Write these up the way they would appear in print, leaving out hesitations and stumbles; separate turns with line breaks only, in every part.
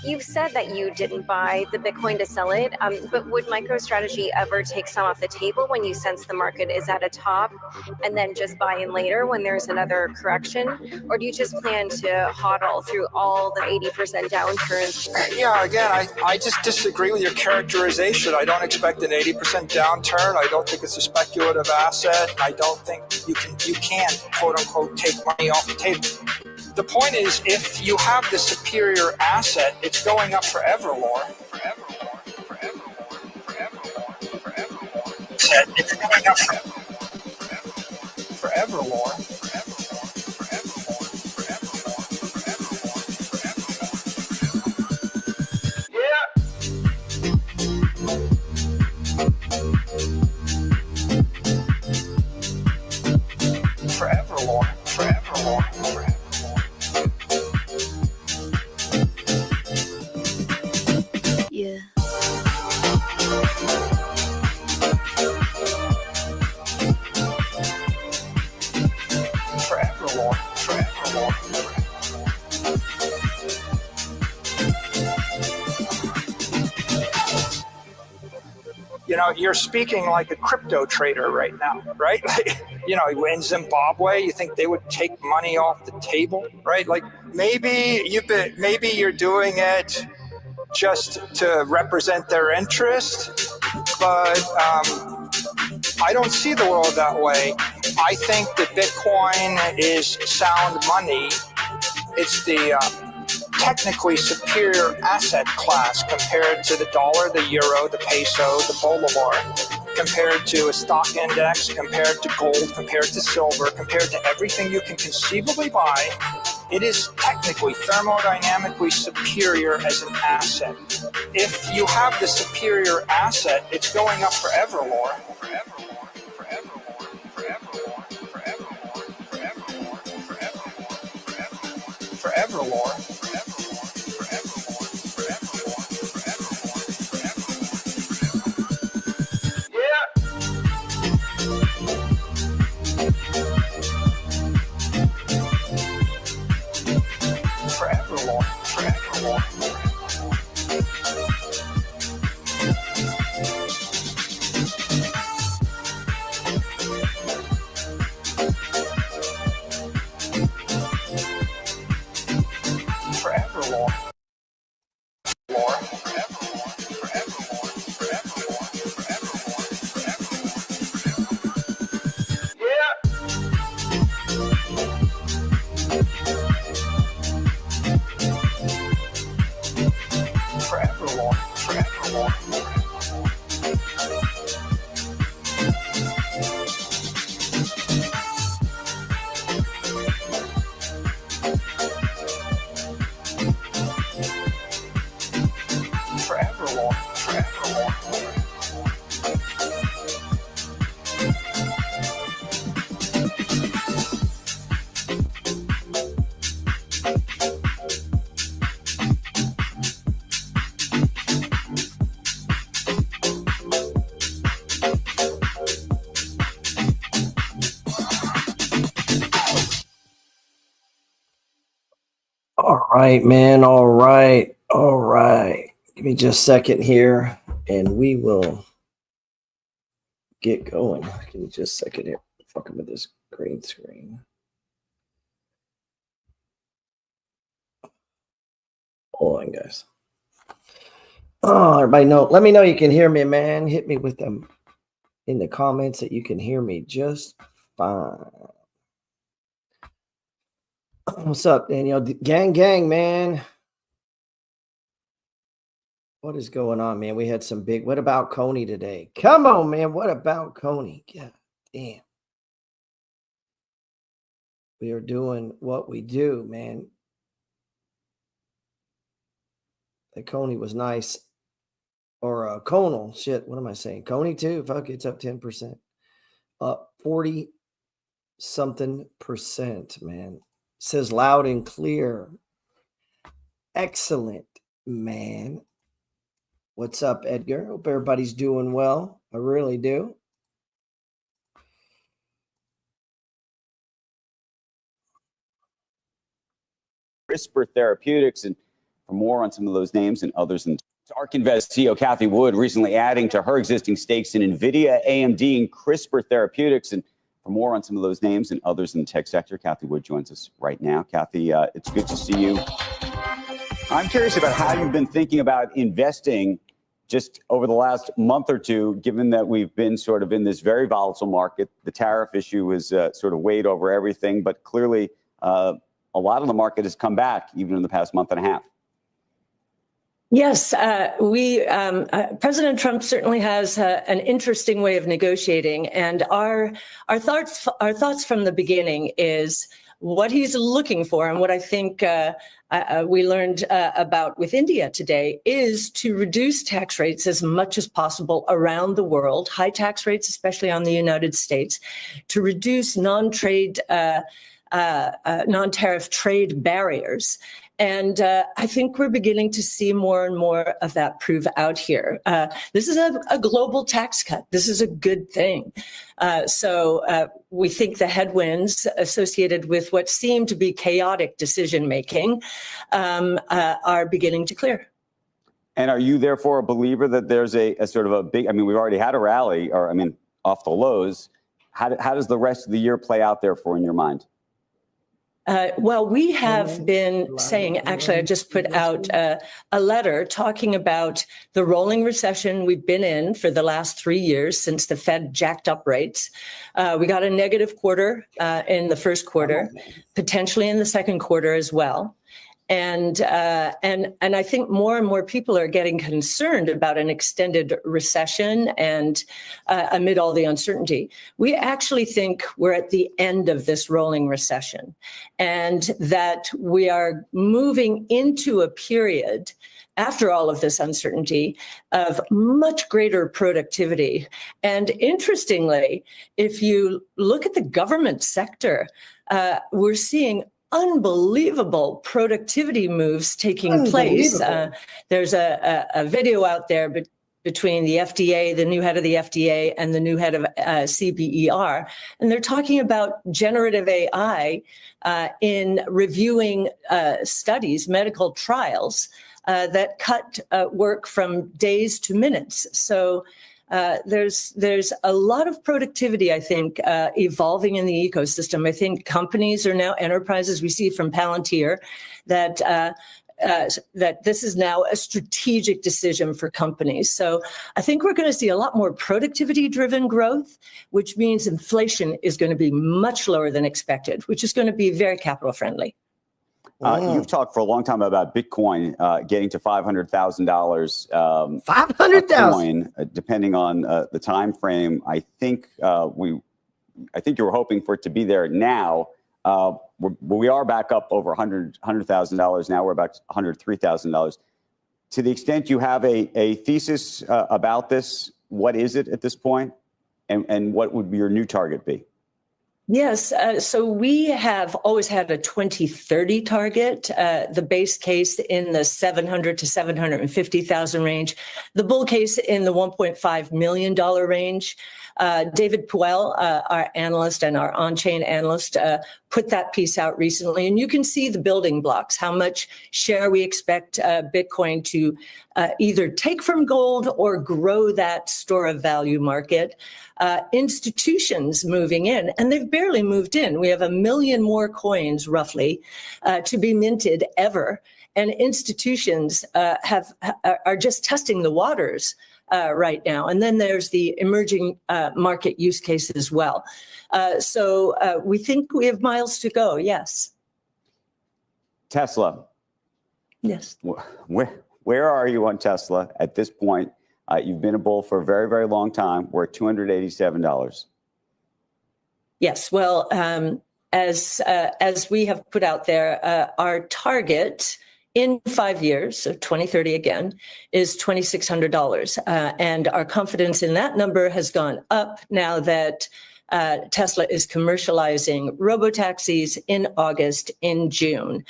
You've said that you didn't buy the Bitcoin to sell it, but would MicroStrategy ever take some off the table when you sense the market is at a top and then just buy in later when there's another correction? Or do you just plan to hodl through all the 80% downturns?
Yeah, again, I just disagree with your characterization. I don't expect an 80% downturn. I don't think it's a speculative asset. I don't think you can quote unquote take money off the table. The point is, if you have the superior asset, it's going up forever, Laura. It's going up forever, Laura. Forever, Laura. Forever, Laura. Forever.
Yeah.
Forever, Laura. Forever, Laura. You know, you're speaking like a crypto trader right now, right? Like, you know, in Zimbabwe, you think they would take money off the table, right? Like maybe you're doing it just to represent their interest, but I don't see the world that way. I think that Bitcoin is sound money. It's the technically superior asset class compared to the dollar, the euro, the peso, the bolivar, compared to a stock index, compared to gold, compared to silver, compared to everything you can conceivably buy. It is technically thermodynamically superior as an asset. If you have the superior asset, it's going up forever, Laura. Forever, Laura. Forever, Laura. Forever, Laura. Forever, Laura. Laura. Forever, Laura. Forever, Laura. Forever, Laura. Forever, Laura.
All right, man. All right. All right. Give me just a second here and we will get going. Give me just a second here. Fucking with this green screen. Hold on, guys. Oh, everybody know. Let me know you can hear me, man. Hit me with them in the comments that you can hear me just fine. What's up, Daniel? Gang, man. What is going on, man? We had some big. What about Coney today? Come on, man. What about Coney? God damn. We are doing what we do, man. The Coney was nice. Or Conal. Shit, what am I saying? Coney too. Fuck, it's up 10%. Up 40-something%, man. Says loud and clear. Excellent, man. What's up, Edgar? Hope everybody's doing well. I really do.
CRISPR Therapeutics, and For more on some of those names and others, and ARK Invest CEO Cathie Wood recently adding to her existing stakes in NVIDIA, AMD, and CRISPR Therapeutics. And for more on some of those names and others in the tech sector, Cathie Wood joins us right now. Cathie, it's good to see you. I'm curious about how you've been thinking about investing just over the last month or two, given that we've been sort of in this very volatile market. The tariff issue has sort of weighed over everything, but clearly a lot of the market has come back even in the past month and a half.
Yes, President Trump certainly has an interesting way of negotiating, and our thoughts from the beginning is what he's looking for, and what I think we learned about with India today is to reduce tax rates as much as possible around the world, high tax rates, especially on the United States, to reduce non-tariff trade barriers. And I think we're beginning to see more and more of that prove out here. This is a global tax cut. This is a good thing. So we think the headwinds associated with what seemed to be chaotic decision making are beginning to clear.
And are you therefore a believer that there's a sort of a big, I mean, we've already had a rally, or I mean, off the lows. How does the rest of the year play out there for in your mind?
Well, we have been saying, actually, I just put out a letter talking about the rolling recession we've been in for the last 3 years since the Fed jacked up rates. We got a negative quarter in the first quarter, potentially in the second quarter as well. And I think more and more people are getting concerned about an extended recession and amid all the uncertainty. We actually think we're at the end of this rolling recession and that we are moving into a period after all of this uncertainty of much greater productivity. And interestingly, if you look at the government sector, we're seeing unbelievable productivity moves taking place. There's a video out there between the FDA, the new head of the FDA, and the new head of CBER, and they're talking about generative AI in reviewing studies, medical trials that cut work from days to minutes. So there's a lot of productivity, I think, evolving in the ecosystem. I think companies are now enterprises. We see from Palantir that this is now a strategic decision for companies. So I think we're going to see a lot more productivity-driven growth, which means inflation is going to be much lower than expected, which is going to be very capital friendly.
You've talked for a long time about Bitcoin getting to $500,000.
$500,000,
depending on the time frame. I think you were hoping for it to be there now. We are back up over $100,000 now. We're about $103,000. To the extent you have a thesis about this, what is it at this point, and what would your new target be?
Yes. So we have always had a 2030 target, the base case in the 700 to 750,000 range, the bull case in the $1.5 million range. David Puel, our analyst and our on-chain analyst, put that piece out recently. And you can see the building blocks, how much share we expect Bitcoin to either take from gold or grow that store of value market. Institutions moving in, and they've barely moved in. We have 1 million more coins, roughly, to be minted ever. And institutions are just testing the waters right now. And then there's the emerging market use case as well. So we think we have miles to go, yes.
Tesla.
Yes.
Where are you on Tesla at this point? You've been a bull for a very, very long time. We're at $287.
Yes. Well, as we have put out there, our target in 5 years, so 2030 again, is $2,600. And our confidence in that number has gone up now that Tesla is commercializing robotaxis in August, in June.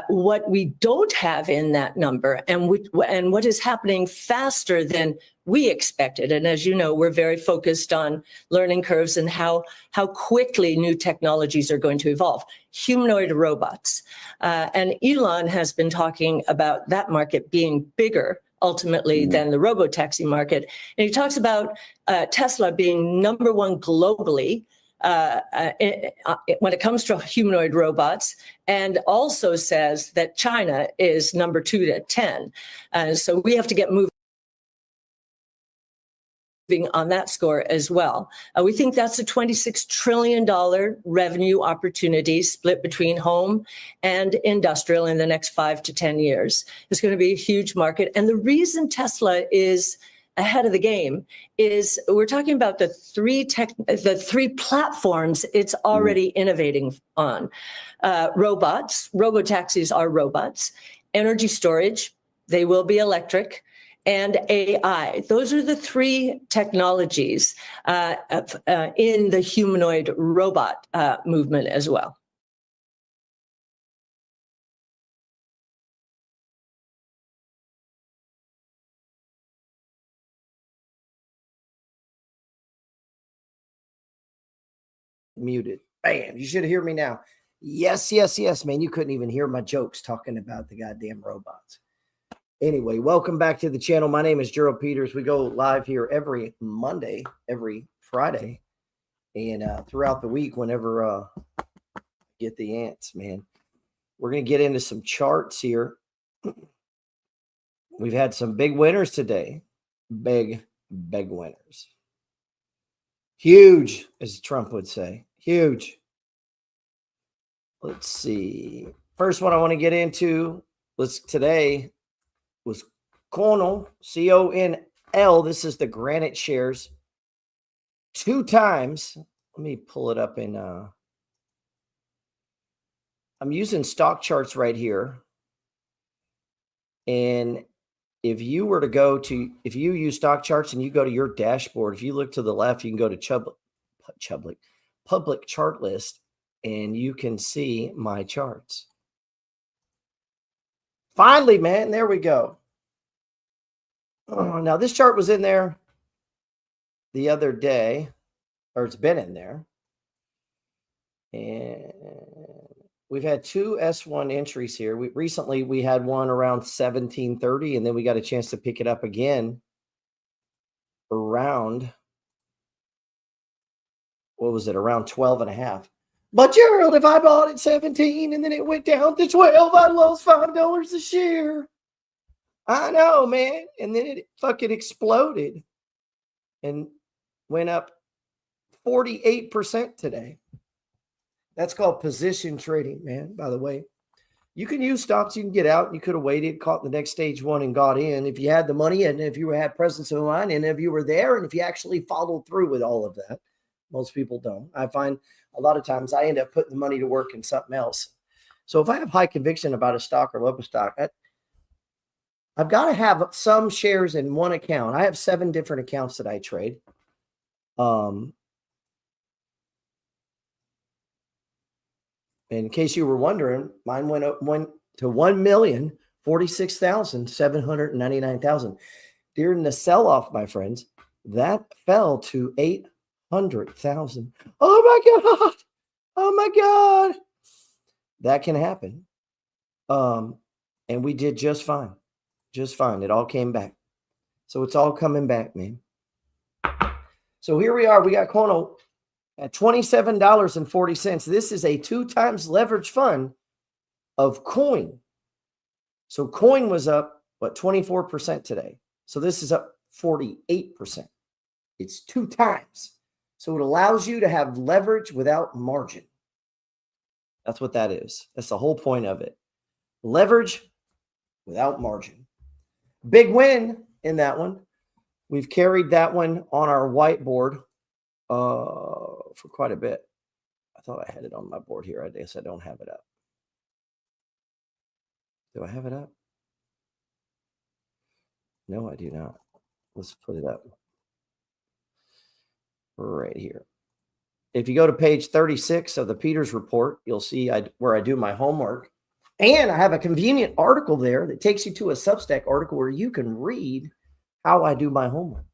What we don't have in that number, and what is happening faster than we expected, and as you know, we're very focused on learning curves and how quickly new technologies are going to evolve. Humanoid robots. And Elon has been talking about that market being bigger ultimately than the robotaxi market. And he talks about Tesla being number one globally when it comes to humanoid robots, and also says that China is number 2 to 10. So we have to get moving on that score as well. We think that's a $26 trillion revenue opportunity split between home and industrial in the next 5 to 10 years. It's going to be a huge market. And the reason Tesla is ahead of the game is we're talking about the three platforms it's already innovating on. Robots, robotaxis are robots. Energy storage, they will be electric. And AI. Those are the 3 technologies in the humanoid robot movement as well.
Muted. Bam. You should hear me now. Yes, yes, yes, man. You couldn't even hear my jokes talking about the goddamn robots. Anyway, welcome back to the channel. My name is Gerald Peters. We go live here every Monday, every Friday, and throughout the week whenever get the ants, man. We're going to get into some charts here. We've had some big winners today. Big winners. Huge, as Trump would say. Huge. Let's see. First one I want to get into today was Conal, C-O-N-L. This is the Granite shares. 2 times. Let me pull it up in. I'm using stock charts right here. And if you were to if you use stock charts and you go to your dashboard, if you look to the left, you can go to public chart list, and you can see my charts. Finally, man, there we go. Now, this chart was in there the other day, or it's been in there. And we've had 2 S1 entries here. Recently, we had one around 1730, and then we got a chance to pick it up again around, what was it, around 12 and a half. But Gerald, if I bought at 17 and then it went down to 12, I lost $5 a share. I know, man. And then it fucking exploded and went up 48% today. That's called position trading, man, by the way. You can use stops, you can get out. You could have waited, caught the next stage one and got in if you had the money and if you had presence of mind and if you were there and if you actually followed through with all of that. Most people don't. I find a lot of times I end up putting the money to work in something else. So if I have high conviction about a stock or love a stock, I've got to have some shares in one account. I have 7 different accounts that I trade. In case you were wondering, mine went to 1,046,799,000. During the sell-off, my friends, that fell to 800,000. Oh my God. Oh my God. That can happen. And we did just fine. Just fine. It all came back. So it's all coming back, man. So here we are. We got Kono at $27.40. This is a 2 times leverage fund of coin. So coin was up, 24% today. So this is up 48%. It's 2 times. So it allows you to have leverage without margin. That's what that is. That's the whole point of it. Leverage without margin. Big win in that one. We've carried that one on our whiteboard for quite a bit. I thought I had it on my board here. I guess I don't have it up. Do I have it up? No, I do not. Let's put it up right here. if you go to page 36 of the Peters report, you'll see where I do my homework. And I have a convenient article there that takes you to a Substack article where you can read how I do my homework.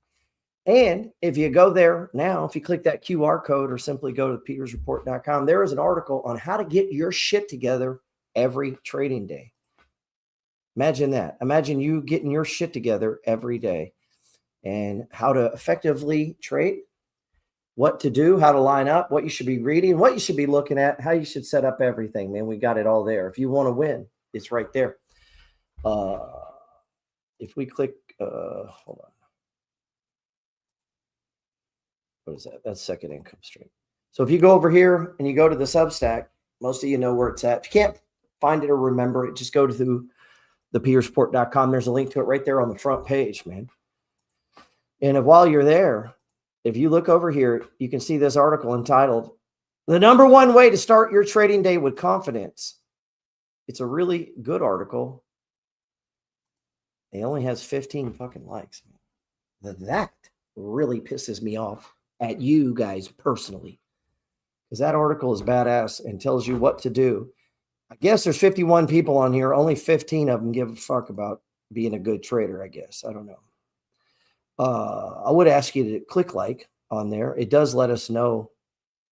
And if you go there now, if you click that QR code or simply go to petersreport.com, there is an article on how to get your shit together every trading day. Imagine that. Imagine you getting your shit together every day and how to effectively trade, what to do, how to line up, what you should be reading, what you should be looking at, how you should set up everything, man. We got it all there. If you want to win, it's right there. If we click, hold on. What is that? That's second income stream. So if you go over here and you go to the Substack, most of you know where it's at. If you can't find it or remember it, just go to the petersreport.com. There's a link to it right there on the front page, man. And while you're there, if you look over here, you can see this article entitled, "The Number One Way to Start Your Trading Day with Confidence." It's a really good article. It only has 15 fucking likes. That really pisses me off at you guys personally, because that article is badass and tells you what to do. I guess there's 51 people on here. Only 15 of them give a fuck about being a good trader, I guess. I don't know. I would ask you to click like on there. It does let us know.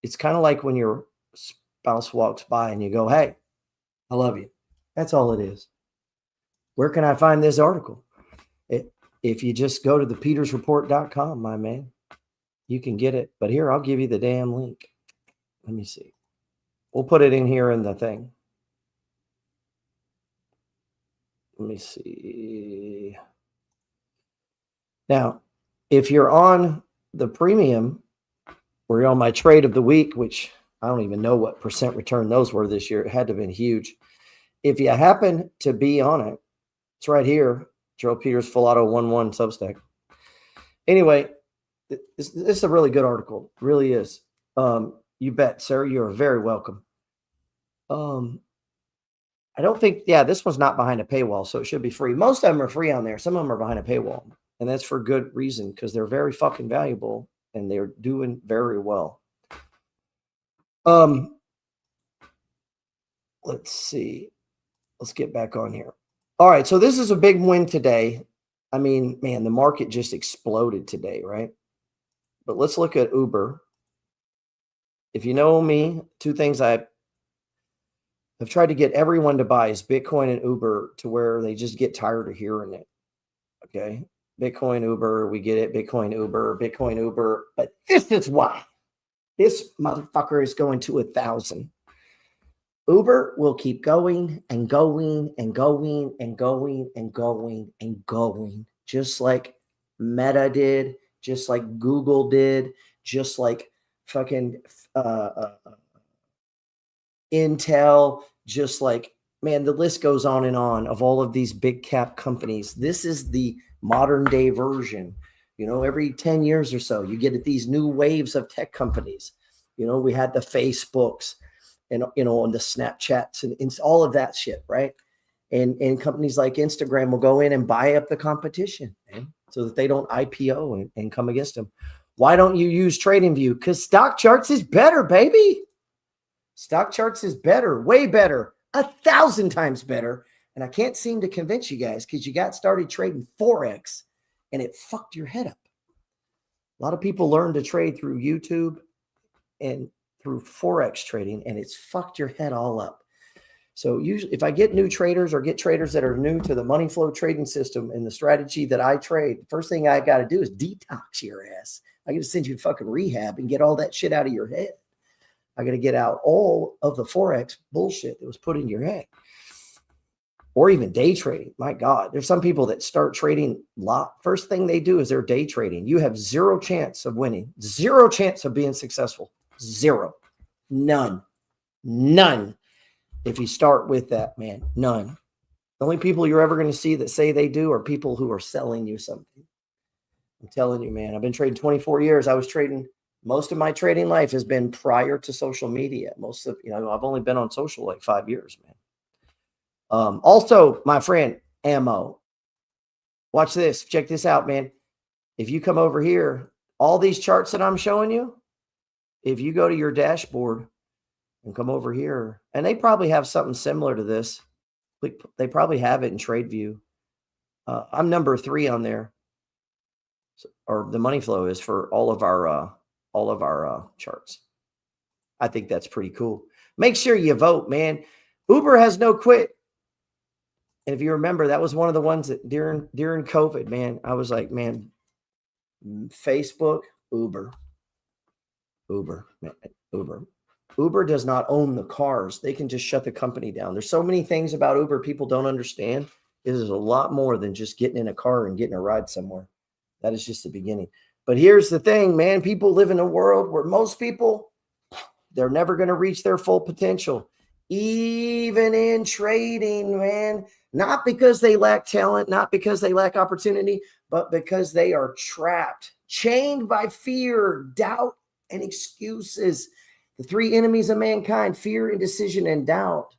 It's kind of like when your spouse walks by and you go, "Hey, I love you." That's all it is. Where can I find this article? If you just go to the petersreport.com, my man, you can get it. But here, I'll give you the damn link. Let me see. We'll put it in here in the thing. Let me see. Now, if you're on the premium, or you're on my trade of the week, which I don't even know what percent return those were this year. It had to have been huge. If you happen to be on it, it's right here. Gerald Peters, Full Auto 11 Substack. Anyway, this is a really good article. It really is. You bet, sir. You're very welcome. I don't think, this one's not behind a paywall, so it should be free. Most of them are free on there. Some of them are behind a paywall. And that's for good reason, because they're very fucking valuable and they're doing very well. Let's see. Let's get back on here. All right. So this is a big win today. I mean, man, the market just exploded today, right? But let's look at Uber. If you know me, two things I've tried to get everyone to buy is Bitcoin and Uber, to where they just get tired of hearing it. Okay. Bitcoin, Uber, we get it. Bitcoin, Uber. But this is why this motherfucker is going to 1,000. Uber will keep going and going and going and going and going and going, just like Meta did, just like Google did, just like fucking Intel, just like, man, the list goes on and on of all of these big cap companies. This is the modern day version. You know, every 10 years or so, you get these new waves of tech companies. You know, we had the Facebooks and, you know, and the Snapchats and all of that shit, right? And companies like Instagram will go in and buy up the competition, man, so that they don't IPO and come against them. Why don't you use TradingView? Because Stock Charts is better, baby. Stock Charts is better, way better, 1,000 times better. And I can't seem to convince you guys, because you got started trading Forex and it fucked your head up. A lot of people learn to trade through YouTube and through Forex trading, and it's fucked your head all up. So usually if I get new traders or get traders that are new to the money flow trading system and the strategy that I trade, the first thing I got to do is detox your ass. I got to send you to fucking rehab and get all that shit out of your head. I got to get out all of the Forex bullshit that was put in your head. Or even day trading. My God, there's some people that start trading first thing they do is they're day trading. You have zero chance of winning, zero chance of being successful. Zero. None. If you start with that, man, none. The only people you're ever going to see that say they do are people who are selling you something. I'm telling you, man, I've been trading 24 years. I was trading, most of my trading life has been prior to social media. Most of, I've only been on social like 5 years, man. Also, my friend, ammo. Watch this. Check this out, man. If you come over here, all these charts that I'm showing you, if you go to your dashboard and come over here, and they probably have something similar to this. They probably have it in TradeView. I'm number 3 on there, or the money flow is for all of our charts. I think that's pretty cool. Make sure you vote, man. Uber has no quit. And if you remember, that was one of the ones that during COVID, man, I was like, man, Facebook, Uber. Uber does not own the cars. They can just shut the company down. There's so many things about Uber people don't understand. It is a lot more than just getting in a car and getting a ride somewhere. That is just the beginning. But here's the thing, man. People live in a world where most people, they're never going to reach their full potential. Even in trading, man. Not because they lack talent, not because they lack opportunity, but because they are trapped, chained by fear, doubt, and excuses. The 3 enemies of mankind: fear, indecision, and doubt.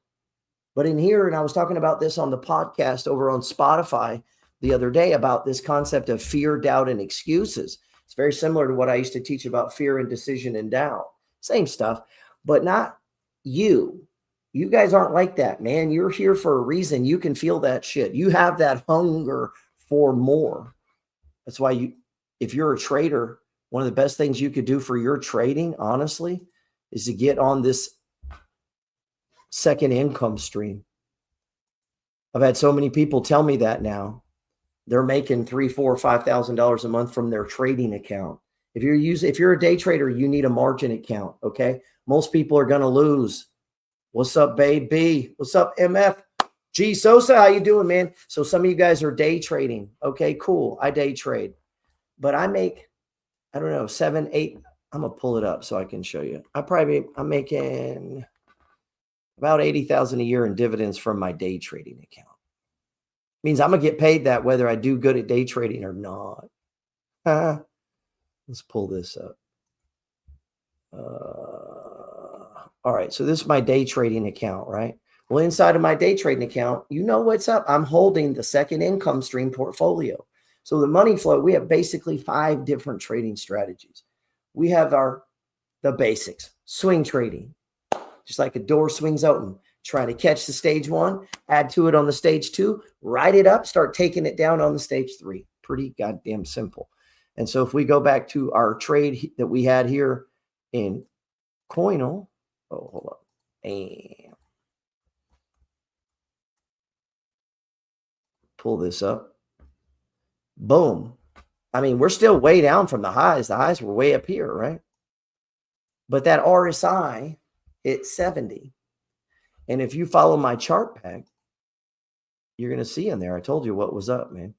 But in here, and I was talking about this on the podcast over on Spotify the other day about this concept of fear, doubt, and excuses. It's very similar to what I used to teach about fear, indecision, and doubt. Same stuff, but not you. You guys aren't like that, man. You're here for a reason. You can feel that shit. You have that hunger for more. That's why if you're a trader, one of the best things you could do for your trading, honestly, is to get on this second income stream. I've had so many people tell me that now. They're making $3,000, $4,000, $5,000 a month from their trading account. If you're a day trader, you need a margin account. Okay. Most people are going to lose. What's up, baby? What's up, MF? G Sosa, how you doing, man? So some of you guys are day trading. Okay, cool. I day trade, but I make, I don't know, 7, 8. I'm going to pull it up so I can show you. I'm making about 80,000 a year in dividends from my day trading account. Means I'm going to get paid that whether I do good at day trading or not. Let's pull this up. All right, so this is my day trading account, right? Well, inside of my day trading account, you know what's up. I'm holding the second income stream portfolio. So the money flow, we have basically 5 different trading strategies. We have the basics, swing trading, just like a door swings open, trying to catch the stage 1, add to it on the stage 2, ride it up, start taking it down on the stage 3. Pretty goddamn simple. And so if we go back to our trade that we had here in Coinal, oh, hold on. And pull this up. Boom. I mean, we're still way down from the highs. The highs were way up here, right? But that RSI, it's 70. And if you follow my chart pack, you're going to see in there, I told you what was up, man.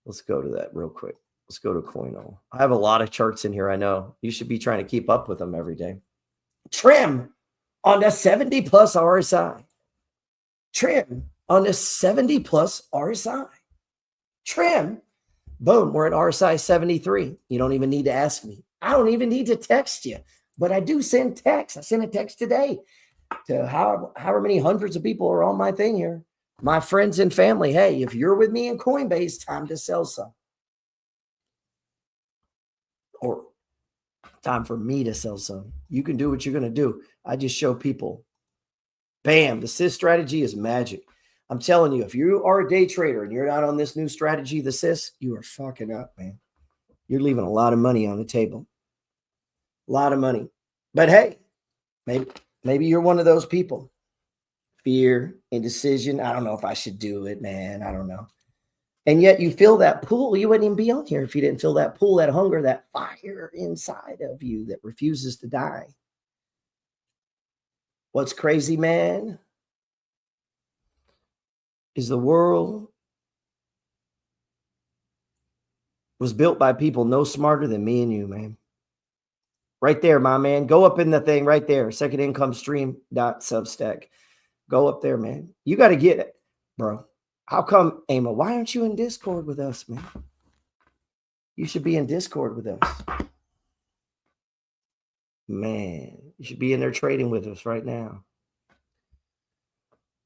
Let's go to that real quick. Let's go to Coinal. I have a lot of charts in here, I know. You should be trying to keep up with them every day. Trim on the 70 plus RSI. Trim on the 70 plus RSI. Trim. Boom. We're at RSI 73. You don't even need to ask me. I don't even need to text you, but I do send texts. I sent a text today to however many hundreds of people are on my thing here. My friends and family. Hey, if you're with me in Coinbase, time to sell some. Or time for me to sell some. You can do what you're going to do. I just show people. Bam. The CIS strategy is magic. I'm telling you, if you are a day trader and you're not on this new strategy, the CIS, you are fucking up, man. You're leaving a lot of money on the table. A lot of money. But hey, maybe you're one of those people. Fear, indecision. I don't know if I should do it, man. I don't know. And yet you feel that pull. You wouldn't even be on here if you didn't feel that pull, that hunger, that fire inside of you that refuses to die. What's crazy, man, is the world was built by people no smarter than me and you, man. Right there, my man. Go up in the thing right there. Second income stream.substack. Go up there, man. You got to get it, bro. How come, Emma, why aren't you in Discord with us, man? You should be in Discord with us. Man, you should be in there trading with us right now.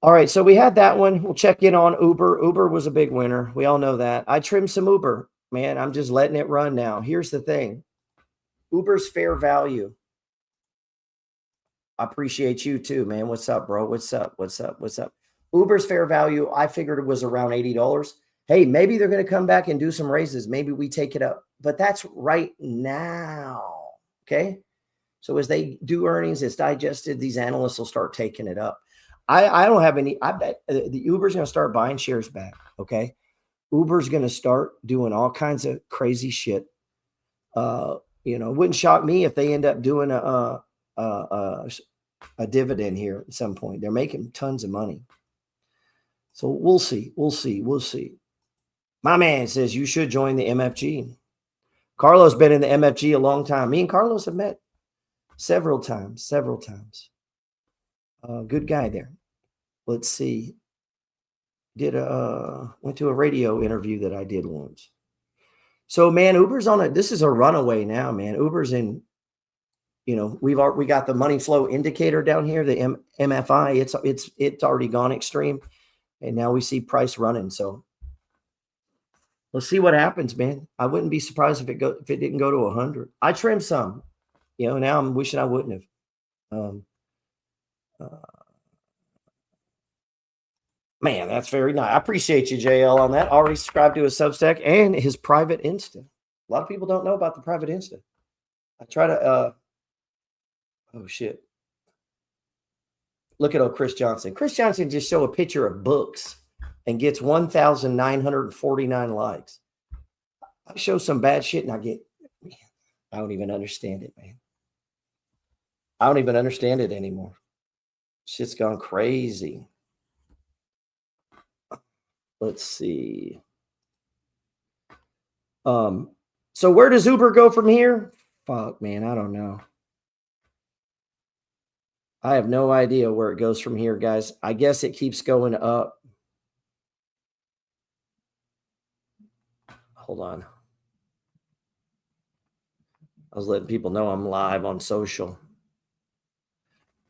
All right, so we had that one. We'll check in on Uber. Uber was a big winner. We all know that. I trimmed some Uber. Man, I'm just letting it run now. Here's the thing. Uber's fair value. I appreciate you too, man. What's up, bro? What's up? What's up? What's up? Uber's fair value, I figured it was around $80. Hey, maybe they're going to come back and do some raises. Maybe we take it up, but that's right now. Okay. So as they do earnings, it's digested. These analysts will start taking it up. I don't have any. I bet the Uber's going to start buying shares back. Okay. Uber's going to start doing all kinds of crazy shit. It wouldn't shock me if they end up doing a dividend here at some point. They're making tons of money. So we'll see. We'll see. We'll see. My man says you should join the MFG. Carlos been in the MFG a long time. Me and Carlos have met several times. Good guy there. Let's see. Went to a radio interview that I did once. So man, Uber's this is a runaway now, man. Uber's in, we got the money flow indicator down here, the MFI. It's already gone extreme. And now we see price running. So let's see what happens, man. I wouldn't be surprised if it didn't go to 100. I trimmed some, now I'm wishing I wouldn't have. Man, that's very nice. I appreciate you, JL, on that. Already subscribed to his Substack and his private Insta. A lot of people don't know about the private Insta. I try to, oh shit. Look at old Chris Johnson. Chris Johnson just show a picture of books and gets 1,949 likes. I show some bad shit and I don't even understand it, man. I don't even understand it anymore. Shit's gone crazy. Let's see. So where does Uber go from here? Fuck, man, I don't know. I have no idea where it goes from here, guys. I guess it keeps going up. Hold on. I was letting people know I'm live on social.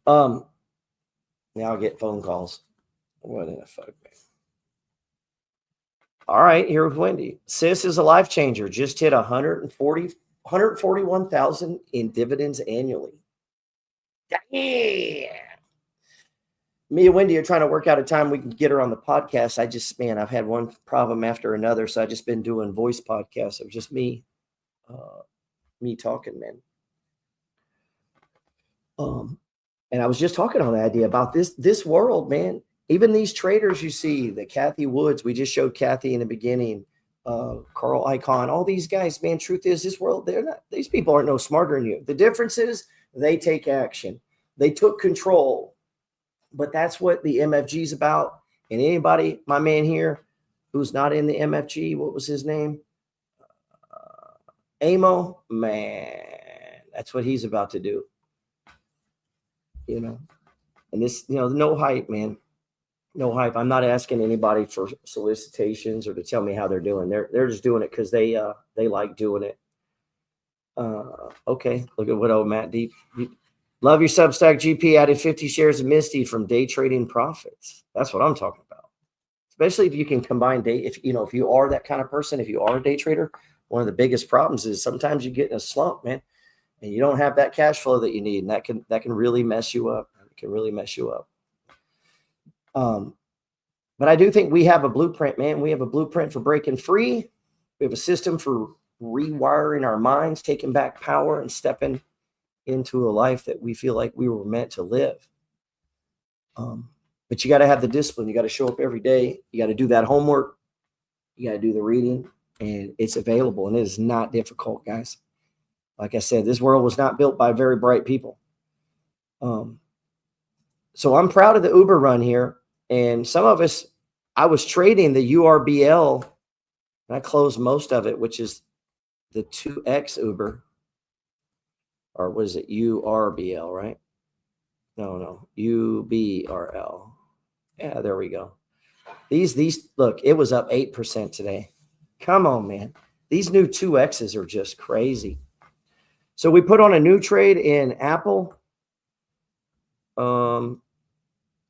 Now I'll get phone calls. What in the fuck, man? All right, here with Wendy. Sis is a life changer. Just hit 141,000 in dividends annually. Damn. Me and Wendy are trying to work out a time we can get her on the podcast. I've had one problem after another, so I've just been doing voice podcasts of just me talking, man. And I was just talking on the idea about this world, man. Even these traders you see, the Kathy Woods, we just showed Kathy in the beginning, Carl Icahn, all these guys, man, truth is this world, these people aren't no smarter than you. The difference is they take action. They took control. But that's what the MFG is about. And anybody, my man here, who's not in the MFG, what was his name? Amo, man, that's what he's about to do. And this, no hype, man. No hype. I'm not asking anybody for solicitations or to tell me how they're doing. They're just doing it because they like doing it. Okay. Look at what old Matt Deep. Love your Substack. GP added 50 shares of Misty from day trading profits. That's what I'm talking about. Especially if you can combine if you are that kind of person, if you are a day trader, one of the biggest problems is sometimes you get in a slump, man, and you don't have that cash flow that you need. And that can really mess you up. It can really mess you up. But I do think we have a blueprint, man. We have a blueprint for breaking free. We have a system for rewiring our minds, taking back power and stepping into a life that we feel like we were meant to live. But you got to have the discipline. You got to show up every day. You got to do that homework. You got to do the reading, and it's available, and it is not difficult, guys. Like I said, this world was not built by very bright people. So I'm proud of the Uber run here. And some of us, I was trading the URBL, and I closed most of it, which is the 2X Uber. Or was it URBL, right? No, UBRL. Yeah, there we go. These look, it was up 8% today. Come on, man. These new 2Xs are just crazy. So we put on a new trade in Apple.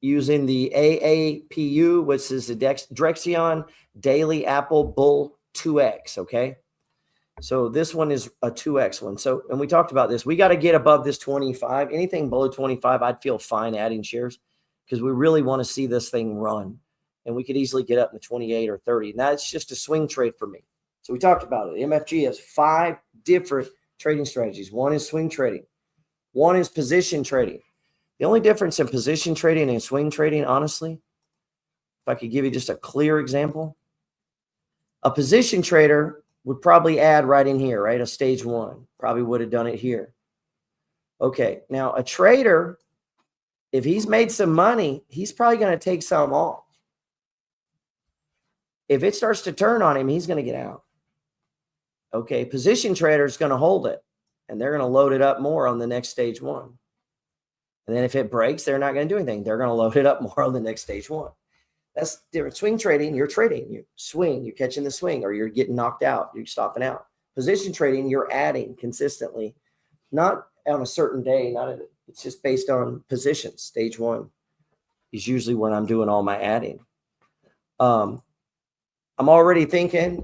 Using the AAPU, which is the Drexion Daily Apple Bull 2X, okay? So this one is a 2x one. So, and we talked about this. We got to get above this 25. Anything below 25, I'd feel fine adding shares because we really want to see this thing run. And we could easily get up to 28 or 30. And that's just a swing trade for me. So we talked about it. MFG has 5 different trading strategies. One is swing trading. One is position trading. The only difference in position trading and swing trading, honestly, if I could give you just a clear example, a position trader would probably add right in here, right? A stage 1 probably would have done it here. Okay. Now a trader, if he's made some money, he's probably going to take some off. If it starts to turn on him, he's going to get out. Okay. Position trader is going to hold it and they're going to load it up more on the next stage 1. And then if it breaks, they're not going to do anything. They're going to load it up more on the next stage 1. That's different. Swing trading, you're trading. You swing, you're catching the swing, or you're getting knocked out, you're stopping out. Position trading, you're adding consistently, not on a certain day, it's just based on positions. Stage 1 is usually when I'm doing all my adding. I'm already thinking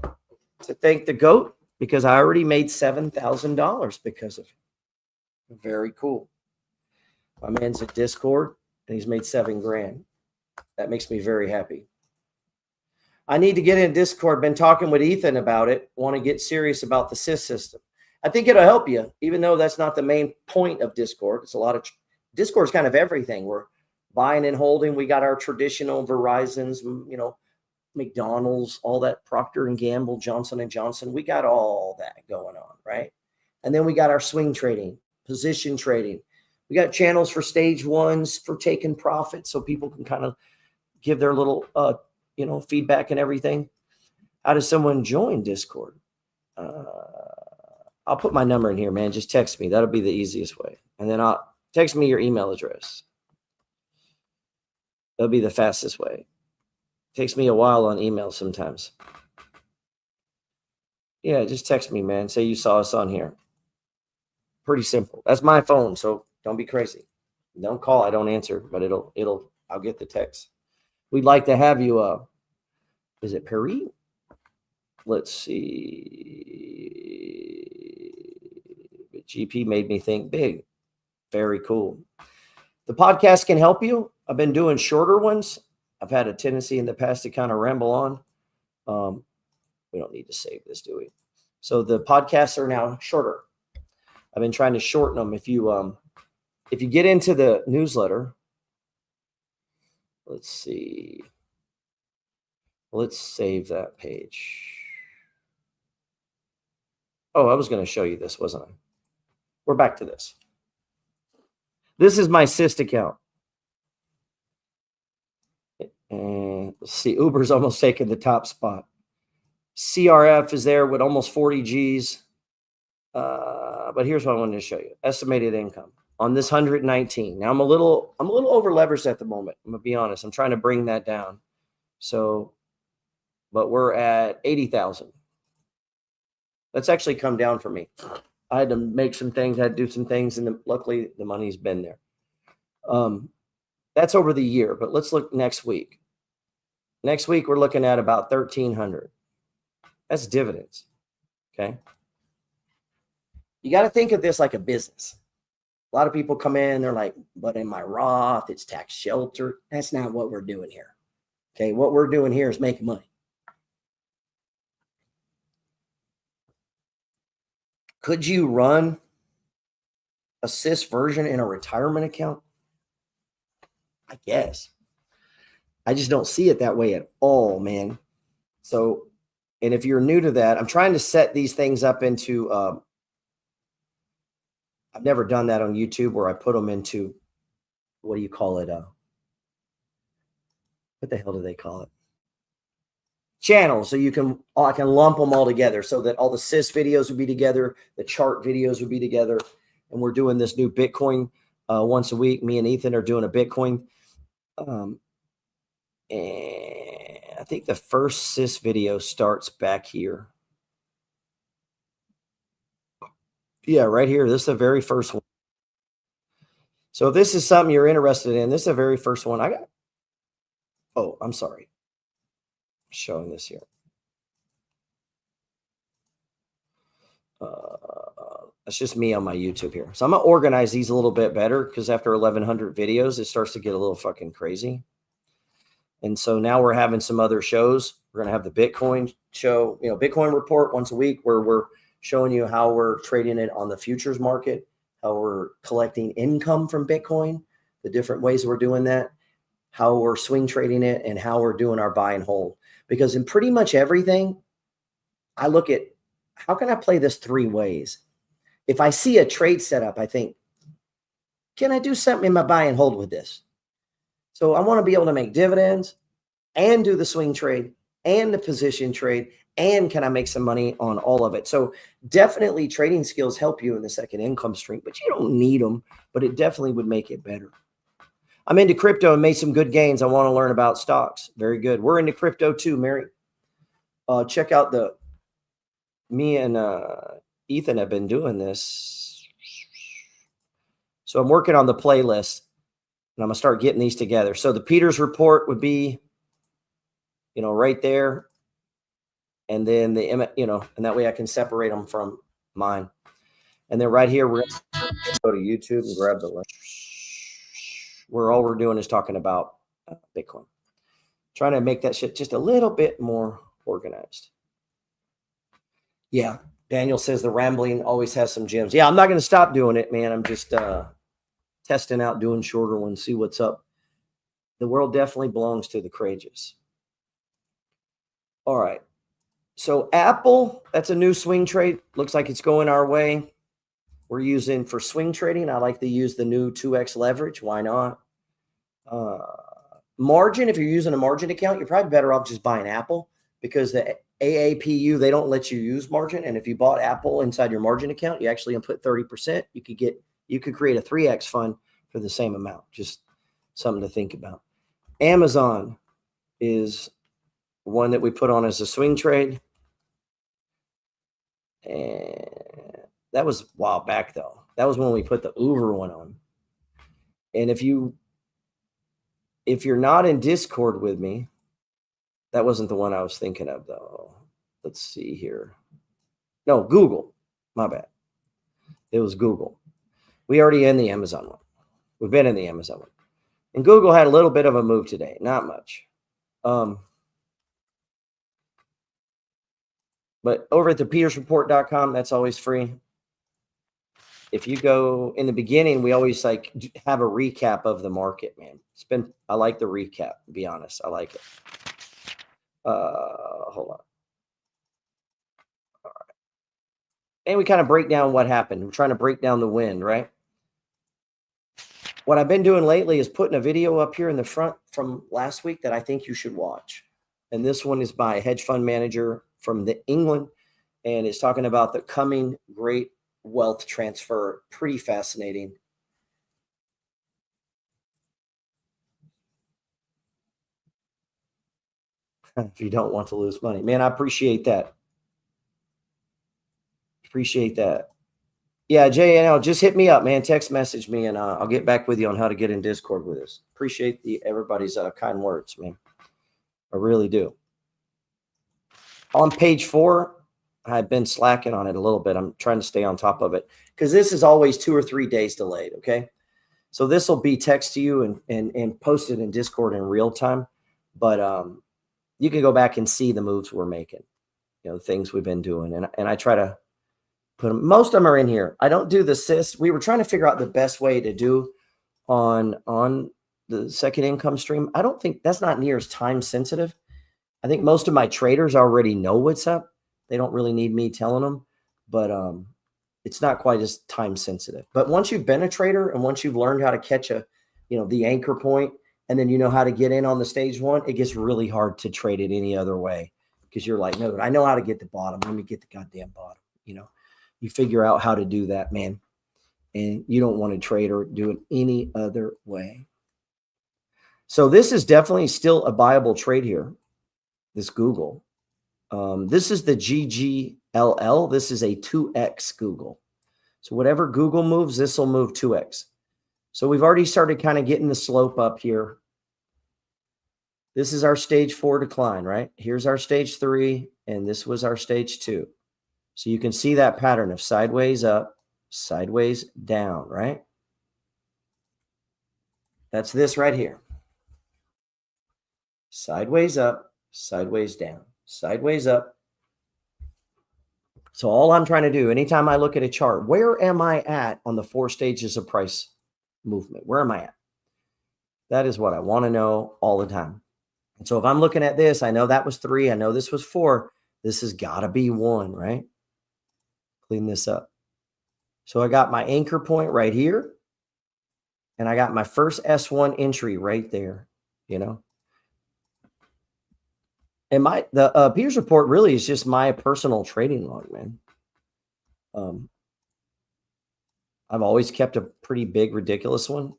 to thank the GOAT because I already made $7,000 because of it. Very cool. My man's at Discord and he's made $7,000. That makes me very happy. I need to get in Discord. Been talking with Ethan about it. Want to get serious about the SIS system. I think it'll help you, even though that's not the main point of Discord. It's a lot of Discord's kind of everything. We're buying and holding. We got our traditional Verizons, McDonald's, all that, Procter and Gamble, Johnson & Johnson. We got all that going on, right? And then we got our swing trading, position trading. We got channels for stage 1s for taking profit so people can kind of give their little, feedback and everything. How does someone join Discord? I'll put my number in here, man. Just text me. That'll be the easiest way. And then I'll text me your email address. That'll be the fastest way. Takes me a while on email sometimes. Yeah, just text me, man. Say you saw us on here. Pretty simple. That's my phone, so don't be crazy. Don't call. I don't answer, but I'll get the text. We'd like to have you. Is it Perry? Let's see. GP made me think big. Very cool. The podcast can help you. I've been doing shorter ones. I've had a tendency in the past to kind of ramble on. We don't need to save this, do we? So the podcasts are now shorter. I've been trying to shorten them. If you get into the newsletter, let's see. Let's save that page. Oh, I was going to show you this, wasn't I? We're back to this. This is my SIST account. And let's see, Uber's almost taken the top spot. CRF is there with almost 40 G's. But here's what I wanted to show you. Estimated income on this 119. Now I'm a little over leveraged at the moment. I'm gonna be honest. I'm trying to bring that down. So, but we're at 80,000. That's actually come down for me. I had to make some things, I had to do some things, and luckily the money's been there. That's over the year, but let's look next week. Next week, we're looking at about 1,300. That's dividends, okay? You got to think of this like a business. A lot of people come in, they're like, but in my Roth, it's tax shelter. That's not what we're doing here, okay? What we're doing here is making money. Could you run a SIS version in a retirement account? I guess. I just don't see it that way at all, man. So, and if you're new to that, I'm trying to set these things up into, I've never done that on YouTube where I put them into, what do you call it? What the hell do they call it? Channels. So I can lump them all together so that all the SIS videos would be together, the chart videos would be together. And we're doing this new Bitcoin once a week. Me and Ethan are doing a Bitcoin. And I think the first SIS video starts back here. Yeah, right here. This is the very first one. So if this is something you're interested in, this is the very first one I got. Oh, I'm sorry. I'm showing this here. That's just me on my YouTube here. So I'm going to organize these a little bit better because after 1,100 videos, it starts to get a little fucking crazy. And so now we're having some other shows. We're going to have the Bitcoin show, Bitcoin report once a week where we're showing you how we're trading it on the futures market, how we're collecting income from Bitcoin, the different ways we're doing that, how we're swing trading it, and how we're doing our buy and hold. Because in pretty much everything, I look at how can I play this 3 ways? If I see a trade setup, I think, can I do something in my buy and hold with this? So I want to be able to make dividends and do the swing trade and the position trade. And can I make some money on all of it? So definitely trading skills help you in the second income stream, but you don't need them, but it definitely would make it better. I'm into crypto and made some good gains. I want to learn about stocks. Very good. We're into crypto too, Mary. Check out me and Ethan have been doing this. So I'm working on the playlist and I'm going to start getting these together. So the Peters report would be, right there. And then and that way I can separate them from mine. And then right here, we're going to go to YouTube and grab the link where all we're doing is talking about Bitcoin. Trying to make that shit just a little bit more organized. Yeah. Daniel says the rambling always has some gems. Yeah, I'm not going to stop doing it, man. I'm just testing out doing shorter ones, see what's up. The world definitely belongs to the courageous. All right. So Apple, that's a new swing trade. Looks like it's going our way. We're using for swing trading. I like to use the new 2x leverage. Why not? Margin, if you're using a margin account, you're probably better off just buying Apple because the AAPU, they don't let you use margin. And if you bought Apple inside your margin account, you actually input 30%. You could create a 3x fund for the same amount. Just something to think about. Amazon is one that we put on as a swing trade. And that was a while back though. That was when we put the Uber one on. And if you're not in Discord with me, that wasn't the one I was thinking of though. Let's see here. No, Google. My bad. It was Google. We already in the Amazon one. We've been in the Amazon one. And Google had a little bit of a move today. Not much. But over at the petersreport.com, that's always free. If you go in the beginning, we always have a recap of the market, man. I like the recap, to be honest. I like it. Hold on. All right. And we kind of break down what happened. We're trying to break down the wind, right? What I've been doing lately is putting a video up here in the front from last week that I think you should watch. And this one is by a hedge fund manager from England. And it's talking about the coming great wealth transfer. Pretty fascinating. If you don't want to lose money. Man, I appreciate that. Appreciate that. Yeah, JNL, just hit me up, man. Text message me, and I'll get back with you on how to get in Discord with us. Appreciate everybody's kind words, man. I really do. On page 4, I've been slacking on it a little bit. I'm trying to stay on top of it because this is always 2 or 3 days delayed, okay? So this will be text to you and posted in Discord in real time. But you can go back and see the moves we're making, the things we've been doing. And I try to put them. Most of them are in here. I don't do the SIS. We were trying to figure out the best way to do on the second income stream. I don't think that's not near as time sensitive. I think most of my traders already know what's up. They don't really need me telling them, but it's not quite as time sensitive. But once you've been a trader and once you've learned how to catch the anchor point, and then you know how to get in on the stage one, it gets really hard to trade it any other way because you're like, no, I know how to get the bottom. Let me get the goddamn bottom. You figure out how to do that, man. And you don't want to trade or do it any other way. So this is definitely still a viable trade here. This Google. This is the GGLL. This is a 2x Google. So whatever Google moves, this will move 2x. So we've already started kind of getting the slope up here. This is our stage 4 decline, right? Here's our stage 3, and this was our stage 2. So you can see that pattern of sideways up, sideways down, right? That's this right here. Sideways up, sideways down, sideways up. So all I'm trying to do, anytime I look at a chart, where am I at on the 4 stages of price movement? Where am I at? That is what I want to know all the time. And so if I'm looking at this, I know that was 3. I know this was 4. This has got to be 1, right? Clean this up. So I got my anchor point right here. And I got my first S1 entry right there, you know. And the Peters report really is just my personal trading log, man. I've always kept a pretty big, ridiculous one.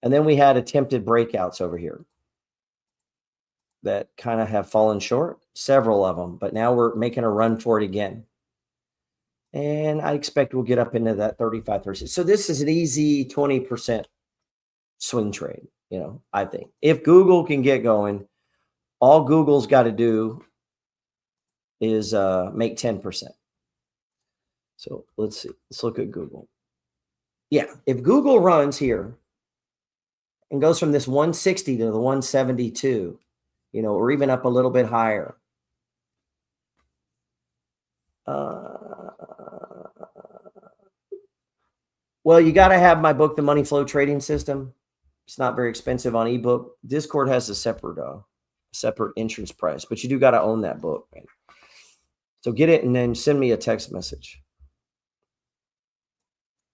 And then we had attempted breakouts over here that kind of have fallen short, several of them. But now we're making a run for it again. And I expect we'll get up into that 35, 36. So this is an easy 20% swing trade, you know, I think. If Google can get going, all Google's got to do is make 10%. So let's see. Let's look at Google. Yeah, if Google runs here and goes from this 160 to the 172, you know, or even up a little bit higher. Well, you got to have my book, The Money Flow Trading System. It's not very expensive on ebook. Discord has a separate entrance price, but you do got to own that book, man. So get it and then send me a text message.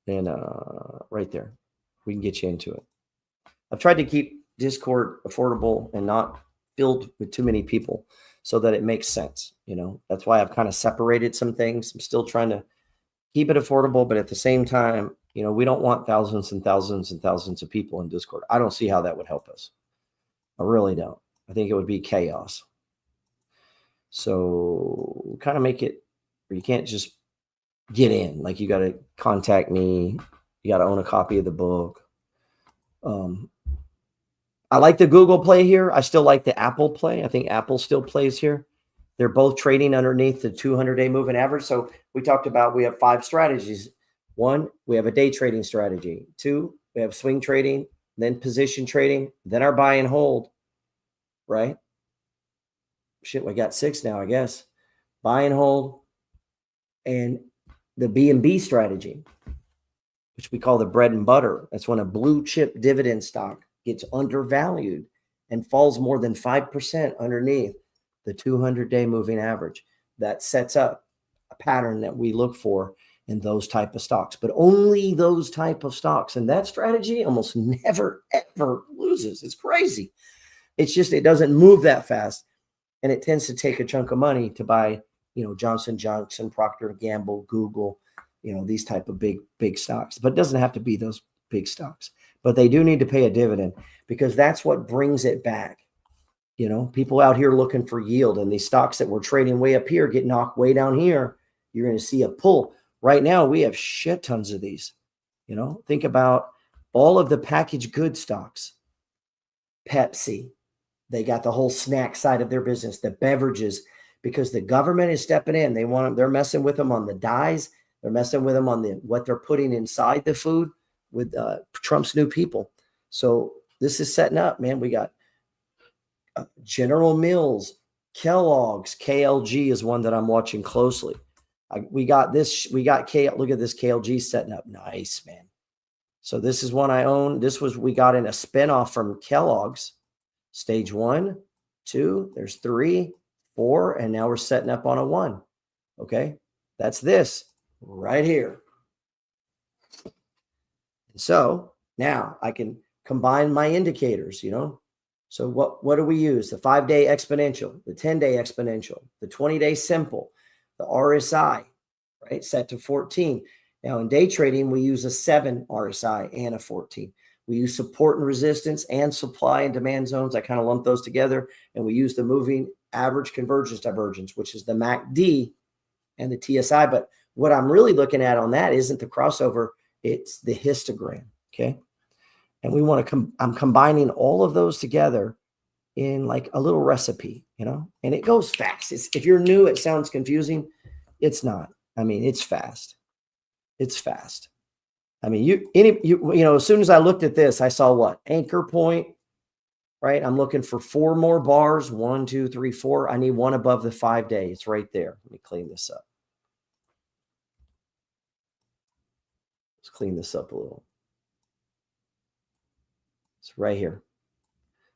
And right there, we can get you into it. I've tried to keep Discord affordable and not filled with too many people so that it makes sense. You know, that's why I've kind of separated some things. I'm still trying to keep it affordable, but at the same time, you know, we don't want thousands and thousands and thousands of people in Discord. I don't see how that would help us. I really don't. I think it would be chaos. So kind of make it where you can't just get in. Like you got to contact me. You got to own a copy of the book. I like the Google play here. I still like the Apple play. I think Apple still plays here. They're both trading underneath the 200-day moving average. So we talked about we have 5 strategies. 1, we have a day trading strategy. 2, we have swing trading, then position trading, then our buy and hold, right? Shit, we got 6 now, I guess. Buy and hold, and the B&B strategy, which we call the bread and butter. That's when a blue chip dividend stock gets undervalued and falls more than 5% underneath the 200-day moving average. That sets up a pattern that we look for in those type of stocks, but only those type of stocks. And that strategy almost never, ever loses. It's crazy. It's just, it doesn't move that fast. And it tends to take a chunk of money to buy, you know, Johnson & Johnson, Procter & Gamble, Google, you know, these type of big stocks. But it doesn't have to be those big stocks. But they do need to pay a dividend because that's what brings it back. You know, people out here looking for yield, and these stocks that we're trading way up here get knocked way down here. You're going to see a pull. Right now, we have shit tons of these. You know, think about all of the packaged goods stocks. Pepsi, they got the whole snack side of their business, the beverages, because the government is stepping in. They're messing with them on the dyes. They're messing with them on what they're putting inside the food with Trump's new people. So this is setting up, man. We got General Mills, Kellogg's, KLG is one that I'm watching closely. Look at this KLG setting up. Nice, man. So this is one I own. We got in a spinoff from Kellogg's. Stage 1, 2, there's 3, 4, and now we're setting up on a 1. Okay. That's this right here. So now I can combine my indicators, you know. So what do we use? The 5-day exponential, the 10-day exponential, the 20-day simple, the RSI, right? Set to 14. Now in day trading, we use a 7 RSI and a 14. We use support and resistance and supply and demand zones. I kind of lump those together. And we use the moving average convergence divergence, which is the MACD and the TSI. But what I'm really looking at on that isn't the crossover. It's the histogram. Okay. And we want to I'm combining all of those together in like a little recipe, you know, and it goes fast. If you're new, it sounds confusing. It's not. I mean, it's fast. It's fast. I mean, as soon as I looked at this, I saw what? Anchor point, right? I'm looking for 4 more bars. 1, 2, 3, 4. I need one above the 5-day. It's right there. Let me clean this up. Let's clean this up a little. It's right here.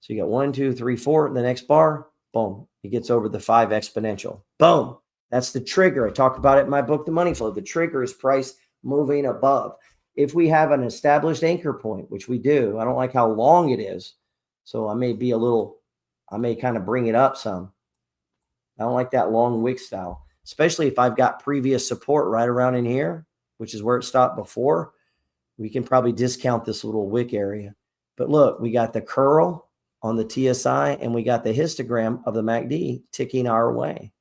So you got 1, 2, 3, 4. The next bar, boom. It gets over the 5 exponential. Boom. That's the trigger. I talk about it in my book, The Money Flow. The trigger is price moving above. If we have an established anchor point, which we do, I don't like how long it is. So I may kind of bring it up some. I don't like that long wick style, especially if I've got previous support right around in here, which is where it stopped before. We can probably discount this little wick area. But look, we got the curl on the TSI and we got the histogram of the MACD ticking our way.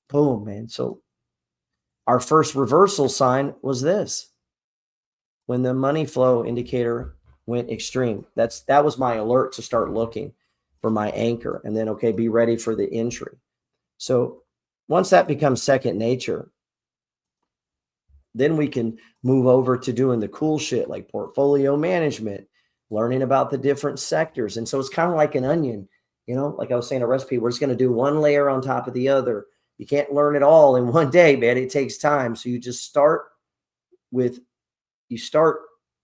Boom, man. So our first reversal sign was this. When the money flow indicator went extreme, that was my alert to start looking for my anchor, and then, okay, be ready for the entry. So once that becomes second nature, then we can move over to doing the cool shit like portfolio management, learning about the different sectors. And so it's kind of like an onion, like I was saying, a recipe, we're just going to do one layer on top of the other. You can't learn it all in one day, man. It takes time. So you just start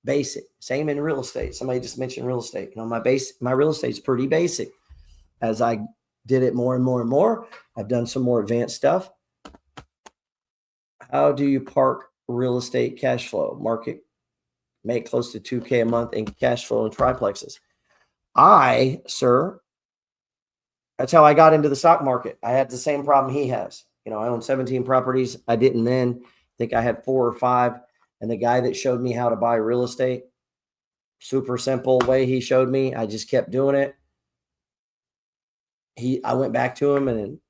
basic. Same in real estate. Somebody just mentioned real estate. My real estate's pretty basic. As I did it more and more and more, I've done some more advanced stuff. How do you park real estate cash flow? Market make close to $2K a month in cash flow in triplexes. That's how I got into the stock market. I had the same problem he has. I own 17 properties. I didn't then. I think I had 4 or 5. And the guy that showed me how to buy real estate, super simple way he showed me, I just kept doing it. I went back to him and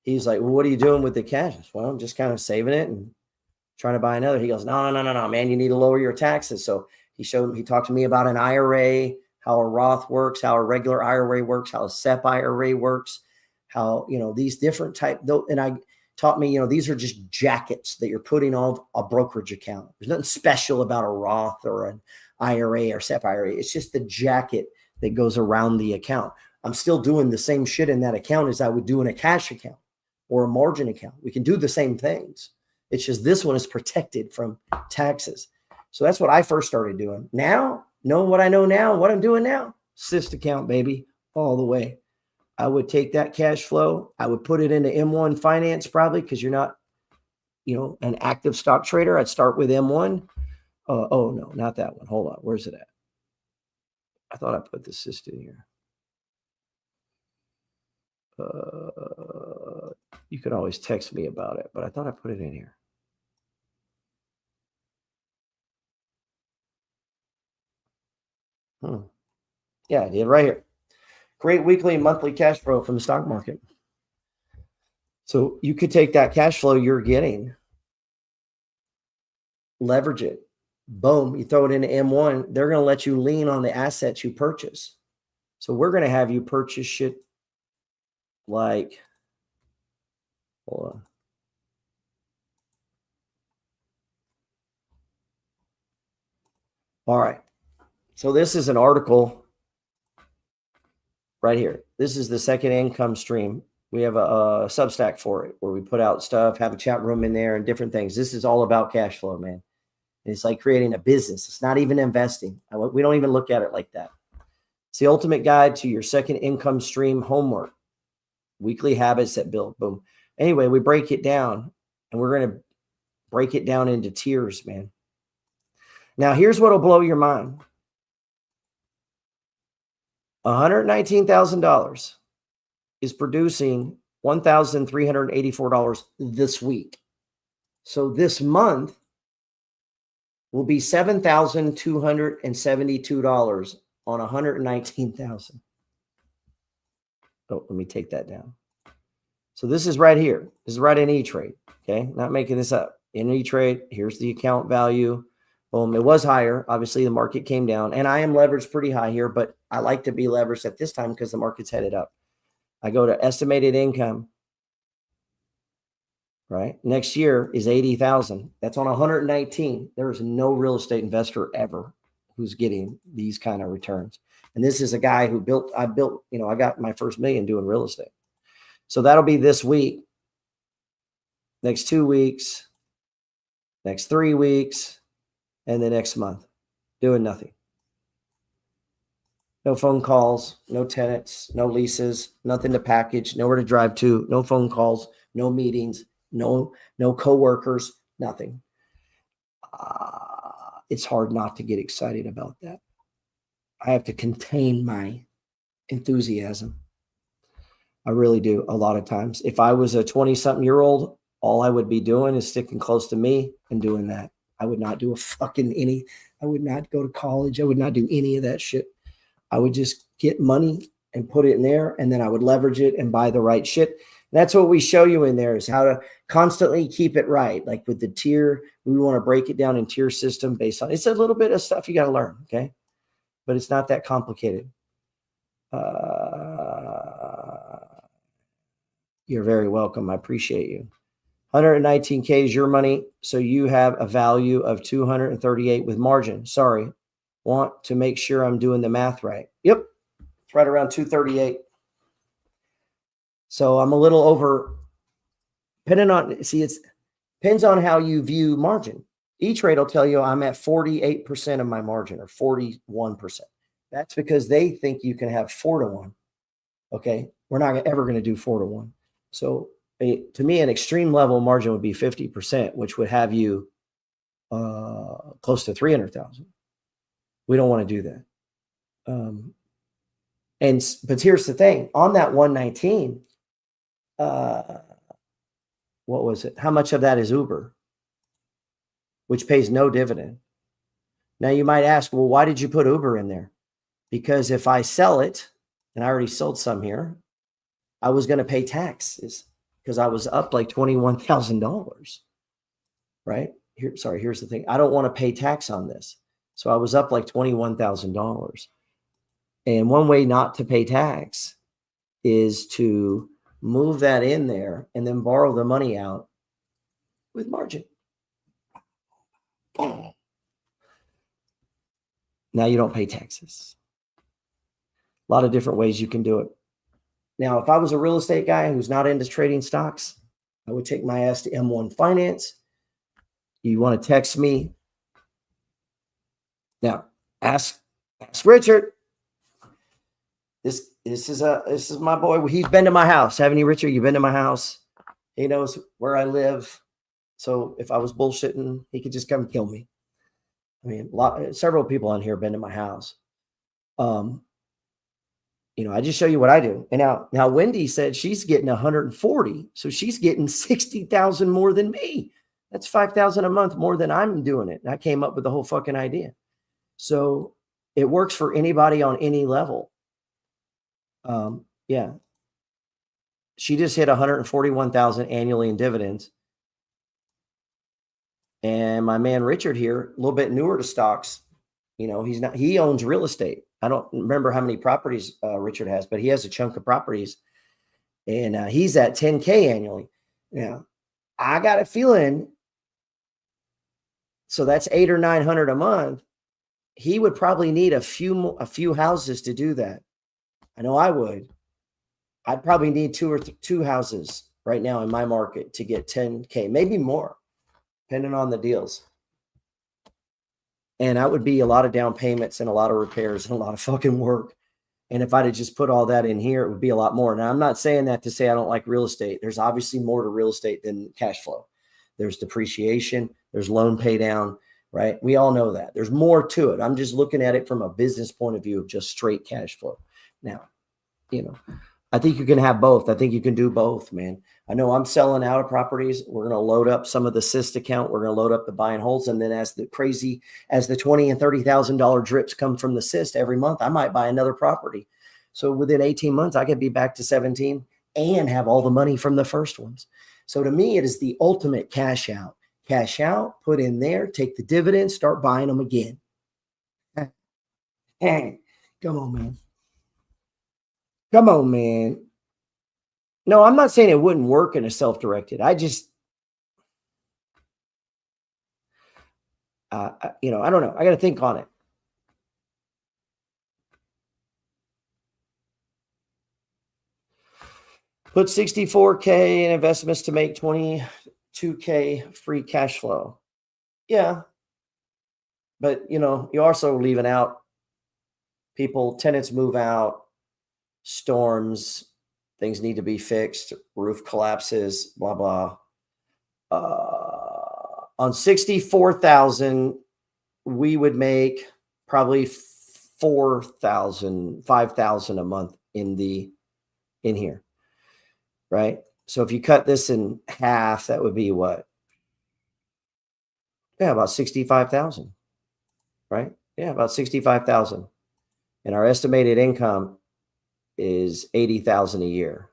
he's like, well, what are you doing with the cash? Well, I'm just kind of saving it and trying to buy another. He goes, no, man, you need to lower your taxes. So he talked to me about an IRA, how a Roth works, how a regular IRA works, how a SEP IRA works, how, these different and I taught me, these are just jackets that you're putting on a brokerage account. There's nothing special about a Roth or an IRA or SEP IRA. It's just the jacket that goes around the account. I'm still doing the same shit in that account as I would do in a cash account or a margin account. We can do the same things. It's just this one is protected from taxes. So that's what I first started doing. Now, knowing what I know now, what I'm doing now, SIST account, baby, all the way. I would take that cash flow. I would put it into M1 Finance probably because you're not, an active stock trader. I'd start with M1. Oh, no, not that one. Hold on. Where's it at? I thought I put the SIST in here. You could always text me about it, but I thought I put it in here. Yeah, I did right here. Great weekly and monthly cash flow from the stock market. So you could take that cash flow you're getting, leverage it, boom, you throw it into M1. They're going to let you lean on the assets you purchase. So we're going to have you purchase shit like, hold on. All right. So this is an article right here. This is the second income stream. We have a Substack for it where we put out stuff, have a chat room in there and different things. This is all about cash flow, man. It's like creating a business. It's not even investing. We don't even look at it like that. It's the ultimate guide to your second income stream homework. Weekly habits that build. Boom. Anyway, we break it down and we're going to break it down into tiers, man. Now, here's what will blow your mind. $119,000 is producing $1,384 this week. So this month will be $7,272 on $119,000. Oh, let me take that down. So this is right here. This is right in E-Trade. Okay, not making this up. In E-Trade, here's the account value. Boom, it was higher. Obviously, the market came down, and I am leveraged pretty high here, but I like to be leveraged at this time because the market's headed up. I go to estimated income. right? Next year is 80,000. That's on 119. There is no real estate investor ever who's getting these kind of returns. And this is a guy who I got my first million doing real estate. So that'll be this week, next 2 weeks, next 3 weeks, and the next month, doing nothing. No phone calls, no tenants, no leases, nothing to package, nowhere to drive to, no phone calls, no meetings, no coworkers, nothing. It's hard not to get excited about that. I have to contain my enthusiasm. I really do a lot of times. If I was a 20-something-year-old, all I would be doing is sticking close to me and doing that. I would not do I would not go to college. I would not do any of that shit. I would just get money and put it in there, and then I would leverage it and buy the right shit. That's what we show you in there, is how to constantly keep it right. Like with the tier, we want to break it down in tier system based on, it's a little bit of stuff you got to learn. Okay. But it's not that complicated. You're very welcome. I appreciate you. 119K is your money. So you have a value of 238 with margin. Sorry. Want to make sure I'm doing the math right. Yep. It's right around 238. So I'm a little over, depending on how you view margin. E-Trade will tell you I'm at 48% of my margin, or 41%. That's because they think you can have 4 to 1. Okay. We're not ever going to do 4 to 1. So to me, an extreme level margin would be 50%, which would have you close to 300,000. We don't want to do that. But here's the thing, on that 119, what was it? How much of that is Uber, which pays no dividend? Now you might ask, well, why did you put Uber in there? Because if I sell it, and I already sold some here, I was going to pay taxes because I was up like $21,000, right? Here's the thing. I don't want to pay tax on this. So I was up like $21,000. And one way not to pay tax is to move that in there and then borrow the money out with margin. Now you don't pay taxes. A lot of different ways you can do it. Now, if I was a real estate guy who's not into trading stocks, I would take my ass to M1 Finance. You want to text me? Now, ask Richard. This is my boy. He's been to my house, haven't you, Richard? You've been to my house. He knows where I live. So if I was bullshitting, he could just come kill me. I mean, several people on here have been to my house. I just show you what I do. And now Wendy said she's getting 140. So she's getting 60,000 more than me. That's 5,000 a month more than I'm doing it. And I came up with the whole fucking idea. So it works for anybody on any level. Yeah. She just hit 141,000 annually in dividends. And my man Richard here, a little bit newer to stocks. He owns real estate. I don't remember how many properties Richard has, but he has a chunk of properties, and he's at 10K annually. Now, I got a feeling, so that's 800 or 900 a month. He would probably need a few houses to do that. I know I would. I'd probably need two houses right now in my market to get 10K, maybe more, depending on the deals. And that would be a lot of down payments and a lot of repairs and a lot of fucking work. And if I'd have just put all that in here, it would be a lot more. Now, I'm not saying that to say I don't like real estate. There's obviously more to real estate than cash flow. There's depreciation. There's loan pay down, right? We all know that. There's more to it. I'm just looking at it from a business point of view of just straight cash flow. Now, I think you can have both. I think you can do both, man. I know I'm selling out of properties. We're going to load up some of the cyst account. We're going to load up the buy and holds. And then as the $20,000 and $30,000 drips come from the cyst every month, I might buy another property. So within 18 months, I could be back to 17 and have all the money from the first ones. So to me, it is the ultimate cash out. Cash out, put in there, take the dividends, start buying them again. Hey, come on, man. Come on, man. No, I'm not saying it wouldn't work in a self-directed. You know, I don't know. I got to think on it. Put 64K in investments to make 22K free cash flow. Yeah. But, you know, you're also leaving out people, tenants move out, storms, things need to be fixed, roof collapses, blah, blah. On 64,000, we would make probably 4,000, 5,000 a month in here. Right? So if you cut this in half, that would be what? Yeah, about 65,000. Right? Yeah, about 65,000. And our estimated income is 80,000 a year.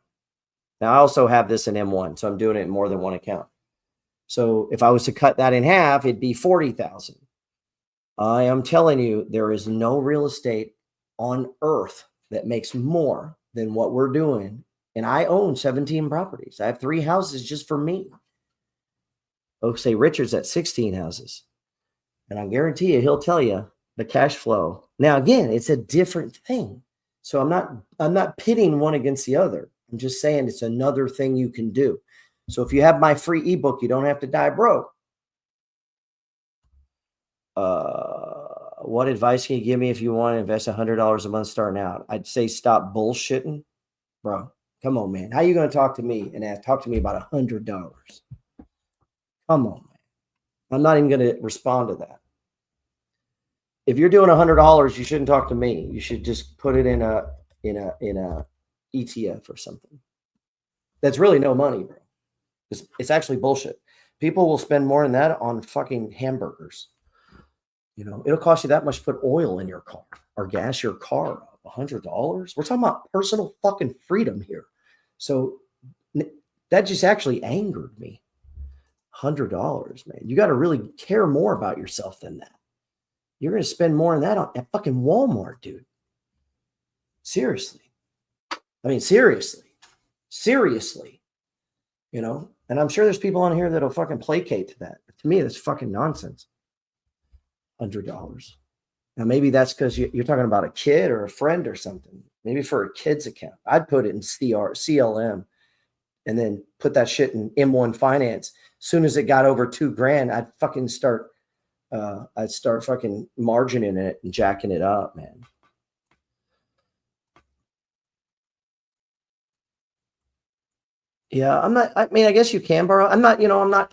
Now I also have this in M1, so I'm doing it in more than one account. So if I was to cut that in half, it'd be 40,000. I am telling you, there is no real estate on earth that makes more than what we're doing. And I own 17 properties. I have 3 houses just for me. Folks say Richard's at 16 houses. And I guarantee you, he'll tell you the cash flow. Now, again, it's a different thing. So I'm not pitting one against the other. I'm just saying it's another thing you can do. So if you have my free ebook, you don't have to die broke. What advice can you give me if you want to invest $100 a month starting out? I'd say stop bullshitting, bro. Come on, man. How you going to talk to me and talk to me about $100? Come on, man. I'm not even going to respond to that. If you're doing $100, you shouldn't talk to me. You should just put it in a ETF or something. That's really no money, bro. It's actually bullshit. People will spend more than that on fucking hamburgers. You know, it'll cost you that much to put oil in your car or gas your car up. $100. We're talking about personal fucking freedom here. So that just actually angered me. $100, man. You got to really care more about yourself than that. You're going to spend more on that at fucking Walmart, dude. Seriously. I mean, seriously. You know, and I'm sure there's people on here that'll fucking placate to that. But to me, that's fucking nonsense. $100. Now, maybe that's because you're talking about a kid or a friend or something. Maybe for a kid's account. I'd put it in CLM and then put that shit in M1 Finance. As soon as it got over $2,000, I'd fucking start fucking margining it and jacking it up, man. Yeah, I mean, I guess you can borrow. My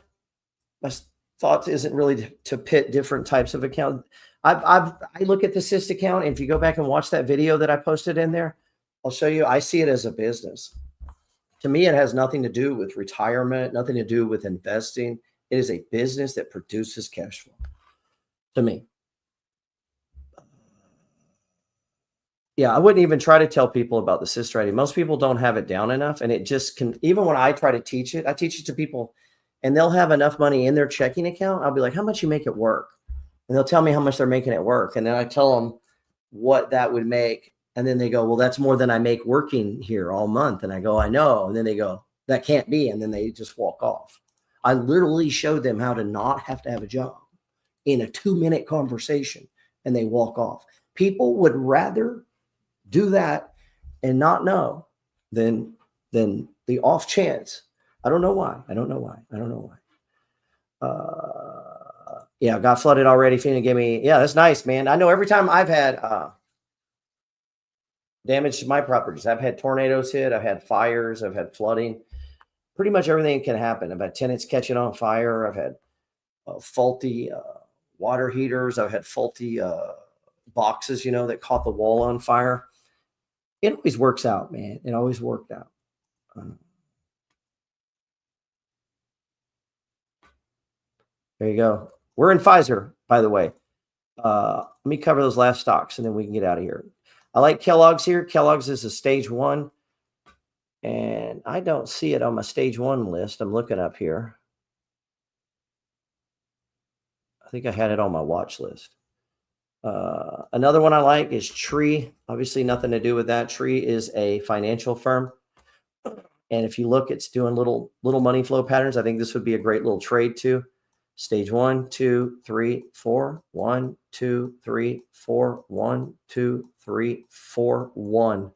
thought isn't really to pit different types of accounts. I look at the SIST account, and if you go back and watch that video that I posted in there, I'll show you. I see it as a business. To me, it has nothing to do with retirement, nothing to do with investing. It is a business that produces cash flow. To me. Yeah, I wouldn't even try to tell people about the SIST strategy. Most people don't have it down enough, and it just can. Even when I try to teach it, I teach it to people, and they'll have enough money in their checking account. I'll be like, "How much you make at work?" And they'll tell me how much they're making at work, and then I tell them what that would make, and then they go, "Well, that's more than I make working here all month." And I go, "I know," and then they go, "That can't be," and then they just walk off. I literally showed them how to not have to have a job in a 2-minute conversation, and they walk off. People would rather do that and not know than the off chance. I don't know why. Yeah, got flooded already. Fina gave me, yeah, that's nice, man. I know every time I've had damage to my properties, I've had tornadoes hit, I've had fires, I've had flooding. Pretty much everything can happen. I've had tenants catching on fire. I've had faulty water heaters. I've had faulty boxes, that caught the wall on fire. It always works out, man. It always worked out. There you go. We're in Pfizer, by the way. Let me cover those last stocks, and then we can get out of here. I like Kellogg's here. Kellogg's is a stage 1, and I don't see it on my stage 1 list. I'm looking up here. I think I had it on my watch list. Another one I like is Tree. Obviously, nothing to do with that. Tree is a financial firm. And if you look, it's doing little money flow patterns. I think this would be a great little trade too. Stage 1, 2, 3, 4. 1, 2, 3, 4. 1, 2, 3, 4, 1.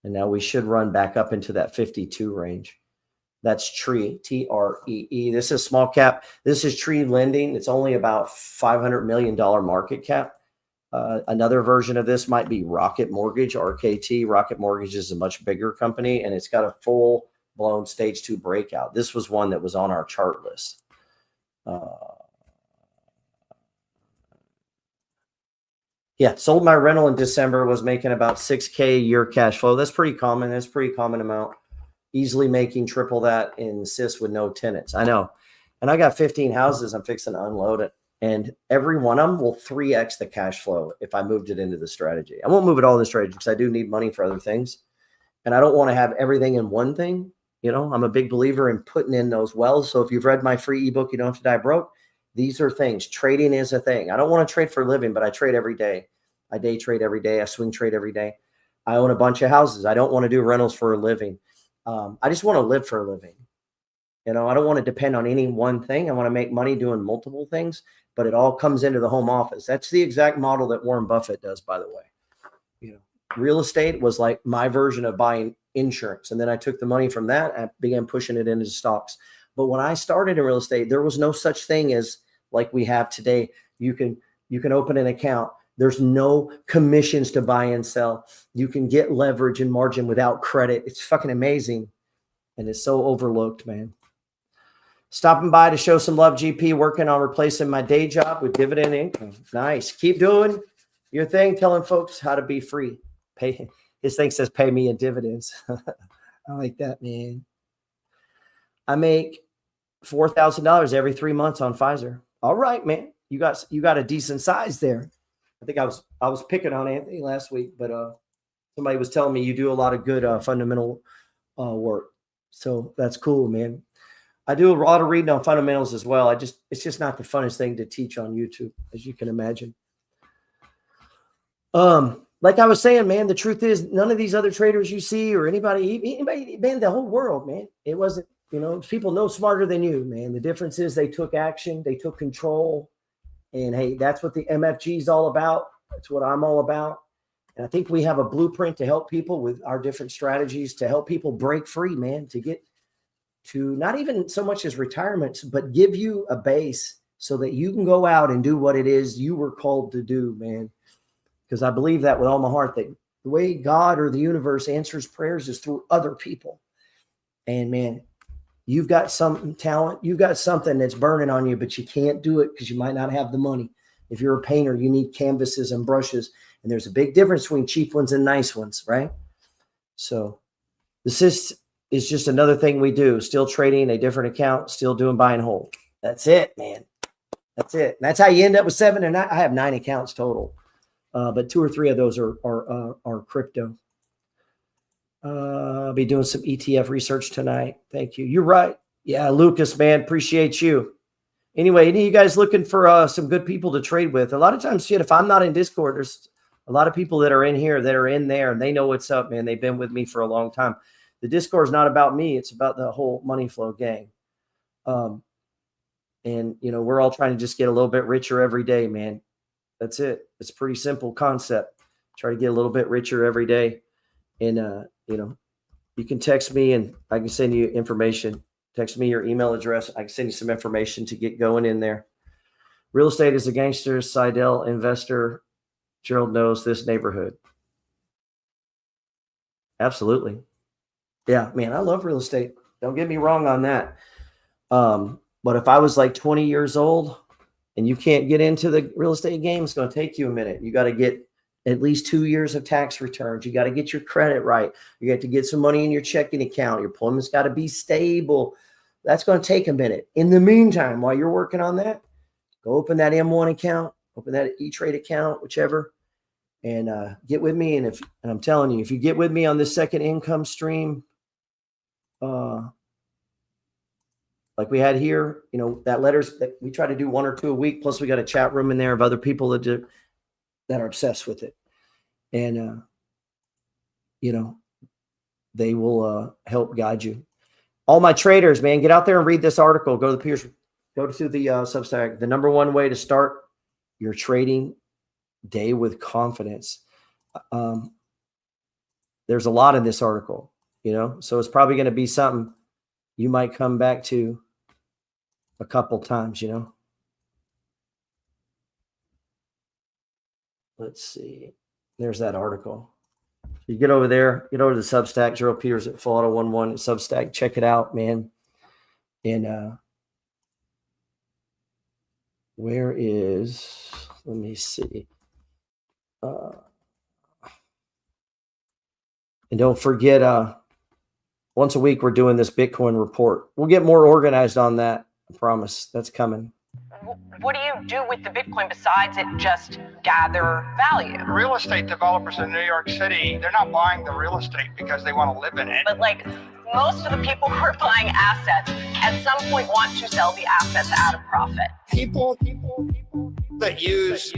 And now we should run back up into that 52 range. That's TREE, T-R-E-E. This is small cap. This is TREE lending. It's only about $500 million market cap. Another version of this might be Rocket Mortgage, RKT. Rocket Mortgage is a much bigger company, and it's got a full-blown stage 2 breakout. This was one that was on our chart list. Yeah, sold my rental in December, was making about $6K a year cash flow. That's pretty common. That's a pretty common amount. Easily making triple that in CIS with no tenants. I know. And I got 15 houses I'm fixing to unload it. And every one of them will 3x the cash flow if I moved it into the strategy. I won't move it all in the strategy because I do need money for other things. And I don't want to have everything in one thing. You know, I'm a big believer in putting in those wells. So if you've read my free ebook, You Don't Have to Die Broke, these are things. Trading is a thing. I don't want to trade for a living, but I trade every day. I day trade every day. I swing trade every day. I own a bunch of houses. I don't want to do rentals for a living. I just want to live for a living. You know, I don't want to depend on any one thing. I want to make money doing multiple things, but it all comes into the home office. That's the exact model that Warren Buffett does, by the way. You know, real estate was like my version of buying insurance. And then I took the money from that and began pushing it into stocks. But when I started in real estate, there was no such thing as like we have today. You can open an account. There's no commissions to buy and sell. You can get leverage and margin without credit. It's fucking amazing. And it's so overlooked, man. Stopping by to show some love, GP, working on replacing my day job with dividend income. Nice. Keep doing your thing, telling folks how to be free. Pay. His thing says pay me in dividends. I like that, man. I make $4,000 every 3 months on Pfizer. All right, man. You got a decent size there. I think I was picking on Anthony last week, but somebody was telling me you do a lot of good fundamental work. So that's cool, man. I do a lot of reading on fundamentals as well. It's just not the funnest thing to teach on YouTube, as you can imagine. Like I was saying, man, the truth is none of these other traders you see or anybody, man, the whole world, man, it wasn't, you know, people no smarter than you, man. The difference is they took action, they took control. And hey, that's what the MFG is all about. That's what I'm all about. And I think we have a blueprint to help people with our different strategies to help people break free, man, to get to not even so much as retirement, but give you a base so that you can go out and do what it is you were called to do, man. Because I believe that with all my heart, that the way God or the universe answers prayers is through other people. And man, you've got some talent. You've got something that's burning on you, but you can't do it because you might not have the money. If you're a painter, you need canvases and brushes. And there's a big difference between cheap ones and nice ones, right? So this is just another thing we do. Still trading a different account, still doing buy and hold. That's it, man. That's it. And that's how you end up with 7 and 9. I have 9 accounts total, but 2 or 3 of those are crypto. I'll be doing some ETF research tonight. Thank you. You're right. Yeah, Lucas, man, appreciate you. Anyway, any of you guys looking for some good people to trade with? A lot of times, shit, if I'm not in Discord, there's a lot of people that are in here that are in there, and they know what's up, man. They've been with me for a long time. The Discord is not about me. It's about the whole Money Flow gang. And, you know, we're all trying to just get a little bit richer every day, man. That's it. It's a pretty simple concept. Try to get a little bit richer every day. And, you know, you can text me and I can send you information. Text me your email address. I can send you some information to get going in there. Real estate is a gangster, Seidel investor. Gerald knows this neighborhood. Absolutely. Yeah, man, I love real estate. Don't get me wrong on that. But if I was like 20 years old and you can't get into the real estate game, it's going to take you a minute. You got to get at least 2 years of tax returns. You got to get your credit right. You got to get some money in your checking account. Your employment's got to be stable. That's going to take a minute. In the meantime, while you're working on that, go open that M1 account, open that E-Trade account, whichever, and get with me. And I'm telling you, if you get with me on this second income stream, like we had here, you know, that letters that we try to do 1 or 2 a week. Plus we got a chat room in there of other people that are obsessed with it. And, you know, they will help guide you. All my traders, man, get out there and read this article. Go to the Peters Go to the Substack. The number one way to start your trading day with confidence. There's a lot in this article, so it's probably going to be something you might come back to a couple times, Let's see. There's that article. You get over there, get over to the Substack, Gerald Peters at Full Auto 11 Substack. Check it out, man. And where is, let me see. And don't forget, once a week, we're doing this Bitcoin report. We'll get more organized on that. I promise. That's coming.
What do you do with the Bitcoin besides it just gather value?
Real estate developers in New York City, they're not buying the real estate because they want to live in it.
But like most of the people who are buying assets at some point want to sell the assets at a profit.
People that use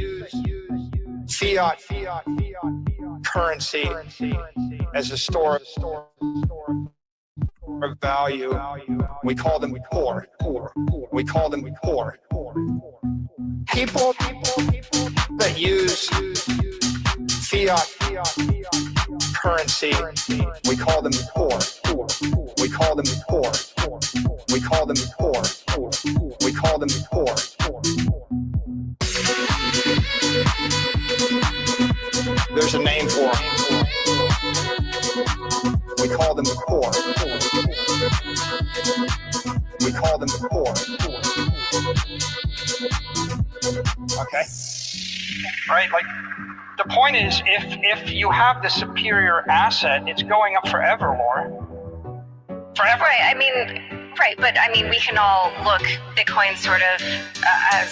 fiat currency as a store of value, we call them poor. We call them poor. People that use fiat currency, we call them poor. We call them poor. We call them poor. We call them poor. There's a name for them. We call them poor. We call them poor. Okay? Right? Like, the point is, if you have the superior asset, it's going up forever, Laura. Forever.
Right. But we can all look Bitcoin sort of as